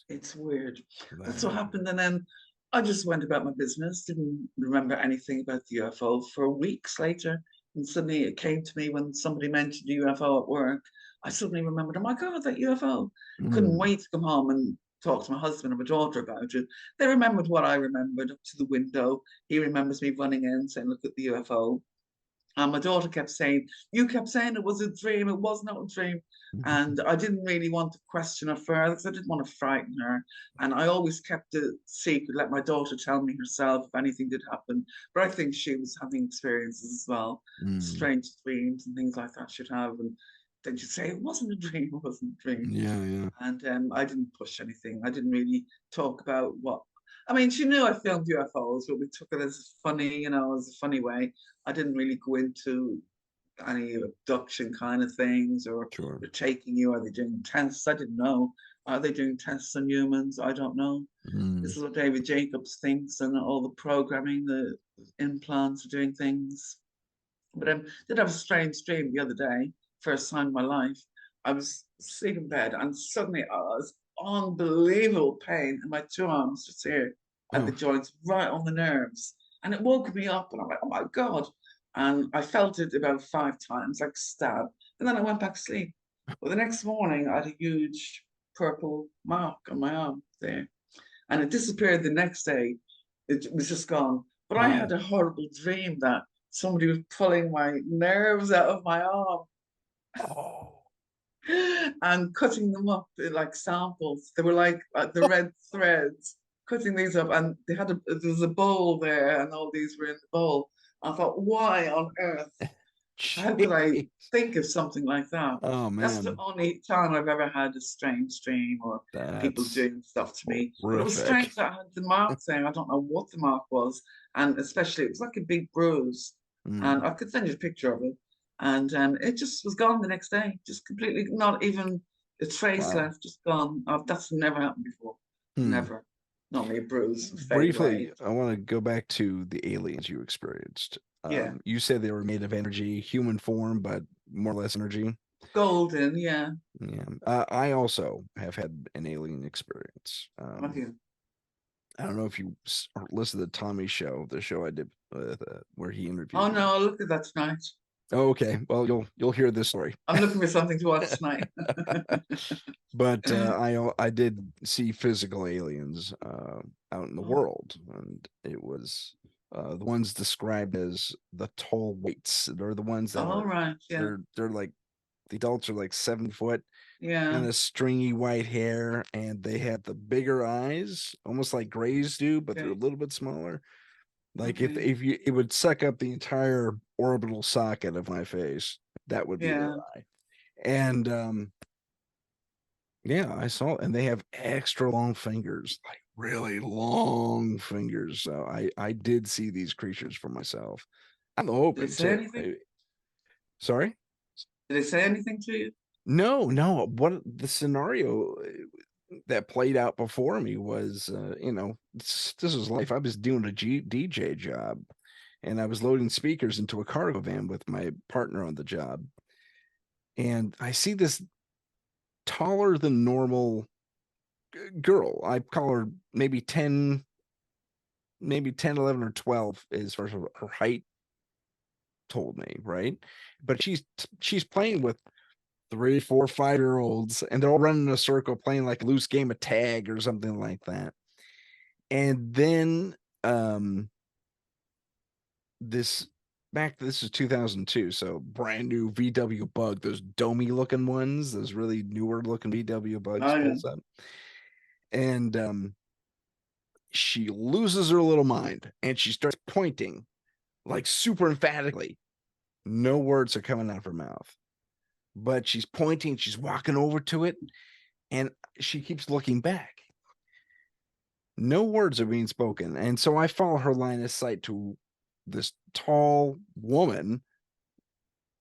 It's weird. That's what That, happened. And then I just went about my business, didn't remember anything about the UFO for weeks later. And suddenly it came to me when somebody mentioned a UFO at work. I suddenly remembered, oh my God, that UFO. Couldn't mm, wait to come home and talk to my husband and my daughter about it. They remembered what I remembered up to the window. He remembers me running in saying, look at the UFO. And my daughter kept saying, you kept saying it was a dream. It was not a dream. And I didn't really want to question her further because I didn't want to frighten her. And I always kept it secret, let my daughter tell me herself if anything did happen. But I think she was having experiences as well, mm, strange dreams and things like that she'd have. And then she'd say, it wasn't a dream, it wasn't a dream. yeah, yeah, And I didn't push anything. I didn't really talk about what. I mean, she knew I filmed UFOs, but we took it as funny, as a funny way. I didn't really go into any abduction kind of things, or sure. they're taking you, are they doing tests? I didn't know. Are they doing tests on humans? I don't know. Mm, This is what David Jacobs thinks, and all the programming, the implants are doing things. But I did have a strange dream the other day, first time in my life. I was asleep in bed, and suddenly I was unbelievable pain in my two arms, just here at the oh, joints, right on the nerves. And it woke me up, and I'm like, oh my God. And I felt it about 5 times, like stab. And then I went back to sleep. Well, the next morning, I had a huge purple mark on my arm there. And it disappeared the next day. It was just gone. But I wow. had a horrible dream that somebody was pulling my nerves out of my arm Oh, and cutting them up in like samples. They were like the red threads, cutting these up, and there was a bowl there, and all these were in the bowl. I thought, why on earth? How could I jeez. think of something like that? Oh That's the man, only time I've ever had a strange dream or people that's doing stuff to me. But it was horrific. strange that I had the mark there. I don't know what the mark was. And especially, it was like a big bruise. And Mm, I could send you a picture of it. And it just was gone the next day, just completely, not even a trace wow. left, just gone. That's never happened before. Hmm. Never. Normally a bruise would fade Briefly, away. I want to go back to the aliens you experienced. Yeah. You said they were made of energy, human form, but more or less energy. Golden, yeah. Yeah. I also have had an alien experience. Have you? I don't know if you listened to the Tommy show, the show I did with, where he Oh interviewed me. no, I'll look at that tonight. Oh, okay. Well, you'll hear this story. I'm looking for something to watch tonight. But I did see physical aliens out in the Oh, world, and it was the ones described as the tall whites. They're the ones that all are right, yeah, they're like the adults are like 7 foot, yeah, kind of stringy white hair, and they have the bigger eyes, almost like grays do, but they're a okay, little bit smaller. Like okay, if you it would suck up the entire orbital socket of my face, that would be their yeah. eye. And yeah, I saw it, and they have extra long fingers, like really long fingers. So I did see these creatures for myself. I'm Did they open say too. anything? Sorry? Did they say anything to you? No, no. What the scenario that played out before me was, this is life. I was doing a DJ job, and I was loading speakers into a cargo van with my partner on the job. And I see this taller than normal girl. I call her maybe 10, 11 or 12 as far as her height told me, right? But she's playing with 3, 4, 5 year olds, and they're all running in a circle playing like a loose game of tag or something like that. And then this is 2002, so brand new VW Bug, those domey looking ones, those really newer looking VW Bugs Oh, yeah. pulls up. And she loses her little mind and she starts pointing like super emphatically. No words are coming out of her mouth, but she's pointing, she's walking over to it, and she keeps looking back. No words are being spoken. And so I follow her line of sight to this tall woman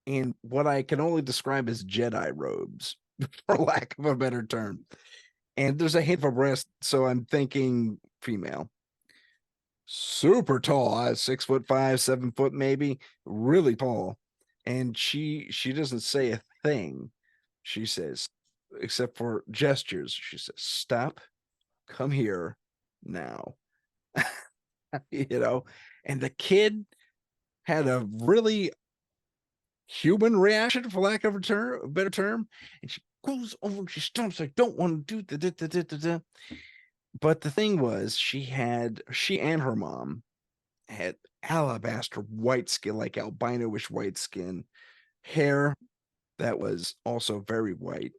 in what I can only describe as Jedi robes, for lack of a better term. And there's a hint of a breast, so I'm thinking female. Super tall, 6'5", 7 foot maybe, really tall. And she doesn't say a thing. She says, except for gestures, she says, "Stop, come here now." And the kid had a really human reaction, for lack of a better term, and she goes over and she stomps. I don't want to do the. But the thing was, she and her mom had alabaster white skin, like albino-ish white skin, hair that was also very white.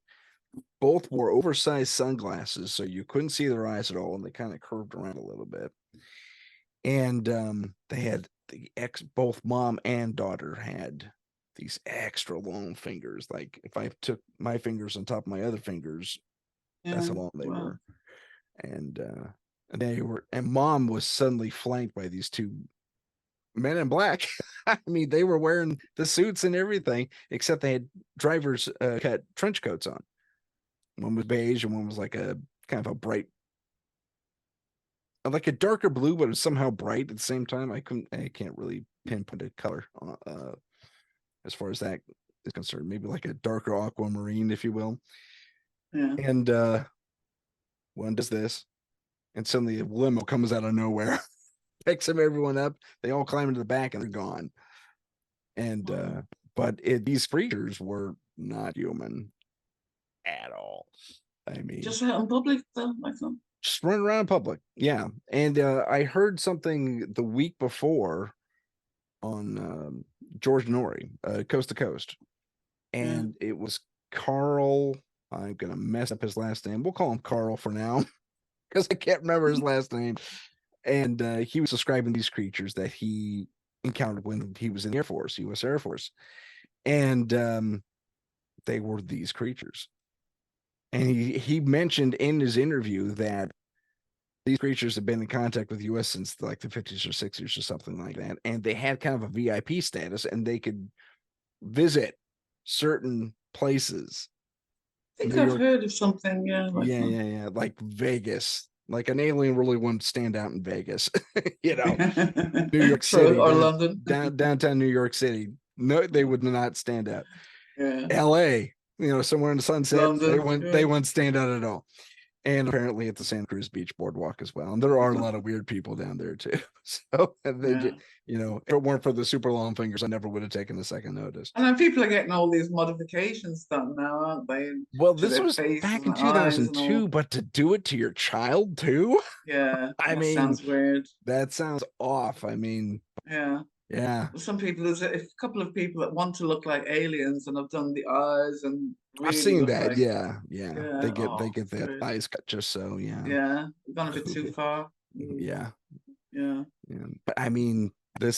Both wore oversized sunglasses, so you couldn't see their eyes at all, and they kind of curved around a little bit. And they had both mom and daughter had these extra long fingers. Like if I took my fingers on top of my other fingers, that's how long they were. And mom was suddenly flanked by these two men in black. I mean, they were wearing the suits and everything, except they had driver's cut trench coats on. One was beige and one was like a kind of a bright, like a darker blue, but it was somehow bright at the same time. I can't really pinpoint a color as far as that is concerned. Maybe like a darker aquamarine, if you will. Yeah. And one does this, and suddenly a limo comes out of nowhere, picks everyone up. They all climb into the back and they're gone. And but these creatures were not human at all. I mean, just out in public though, like that. Just running around in public, yeah. And I heard something the week before on George Norrie, Coast to Coast, and it was Carl. I'm gonna mess up his last name. We'll call him Carl for now because I can't remember his last name. And he was describing these creatures that he encountered when he was in the Air Force, U.S. Air Force, and they were these creatures. And he mentioned in his interview that these creatures have been in contact with the U.S. since like the 50s or 60s or something like that, and they had kind of a VIP status, and they could visit certain places. I think I've heard of something, yeah, like Vegas. Like an alien really wouldn't stand out in Vegas, New York City or London, downtown New York City. No, they would not stand out. Yeah. L.A., somewhere in the Sunset, London, they wouldn't stand out at all. And apparently at the Santa Cruz Beach Boardwalk as well. And there are a lot of weird people down there too. So if it weren't for the super long fingers, I never would have taken a second notice. And then people are getting all these modifications done now, aren't they? Well, this was back in 2002, but to do it to your child too? Yeah. I mean, sounds weird. That sounds off. I mean, yeah. Some people, there's a couple of people that want to look like aliens and have done the eyes and I've seen that. like, yeah. They get that eyes cut just so. Yeah, we've gone a bit too far. Yeah. But I mean, to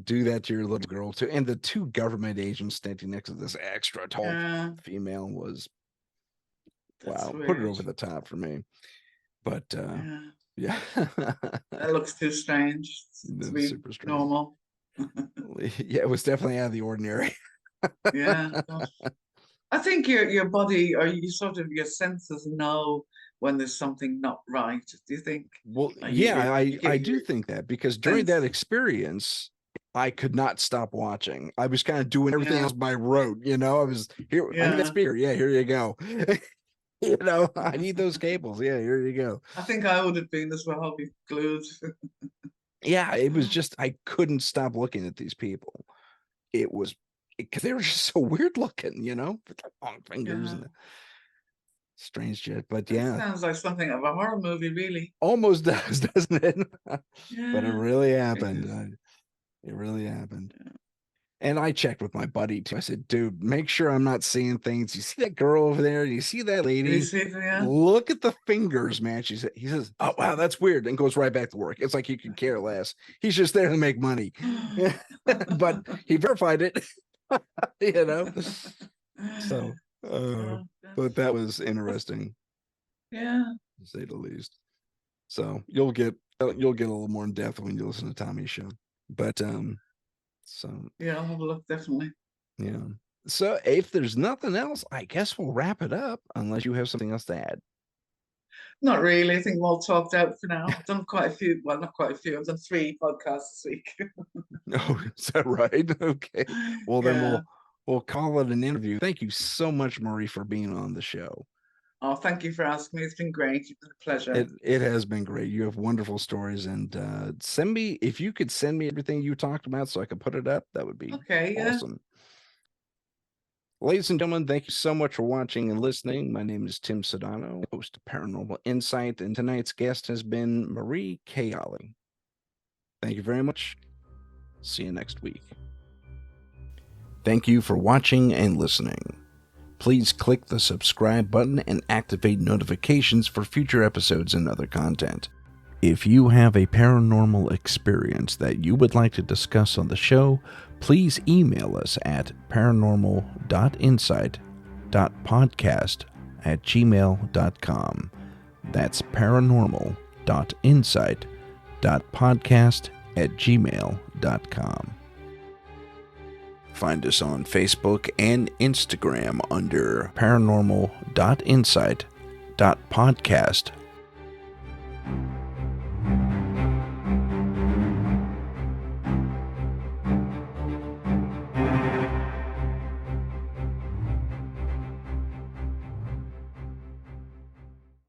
do that to your little girl too, and the two government agents standing next to this extra tall female was put it over the top for me. But yeah. That looks too strange to be super strange. Normal. Yeah, it was definitely out of the ordinary. Yeah. I think your body or your senses know when there's something not right? Do you think? Well, You yeah, I get do your think that, because during that sense. experience, I could not stop watching. I was kind of doing everything Yeah, else by rote, you know. I was here. I need that yeah. speaker. Yeah, here you go. You know, I need those cables. Yeah, here you go. I think I would have been as well. I'll be glued. Yeah, it was just, I couldn't stop looking at these people. It was, because they were just so weird looking, you know, with the long fingers Yeah, and the strange shit. But it yeah, sounds like something of a horror movie, really. almost does, doesn't it? But it Yeah, really it happened. is. It really happened. Yeah. And I checked with my buddy too. I said, dude, make sure I'm not seeing things. You see that girl over there? You see that Did you lady? see it? Yeah. Look at the fingers, man. He says, oh, wow, that's weird. And goes right back to work. It's like he could care less. He's just there to make money. But he verified it, you know? So, Oh, but that was interesting, yeah, to say the least. So you'll get a little more in depth when you listen to Tommy's show. But so yeah, I'll have a look, definitely. yeah. So if there's nothing else, I guess we'll wrap it up unless you have something else to add. Not really. I think we're all talked out for now. I've done quite a few. Well, not quite a few. I've done 3 podcasts this week. Oh, is that right? Okay. Well, then Yeah. we'll call it an interview. Thank you so much, Marie, for being on the show. Oh, thank you for asking me. It's been great. It's been a pleasure. It has been great. You have wonderful stories, and send me, if you could send me everything you talked about so I could put it up, that would be Okay, yeah. awesome. Ladies and gentlemen, thank you so much for watching and listening. My name is Tim Sedano, host of Paranormal Insight, and tonight's guest has been Marie Kayali. Thank you very much. See you next week. Thank you for watching and listening. Please click the subscribe button and activate notifications for future episodes and other content. If you have a paranormal experience that you would like to discuss on the show, please email us at paranormal.insight.podcast@gmail.com. That's paranormal.insight.podcast@gmail.com. Find us on Facebook and Instagram under paranormal.insight.podcast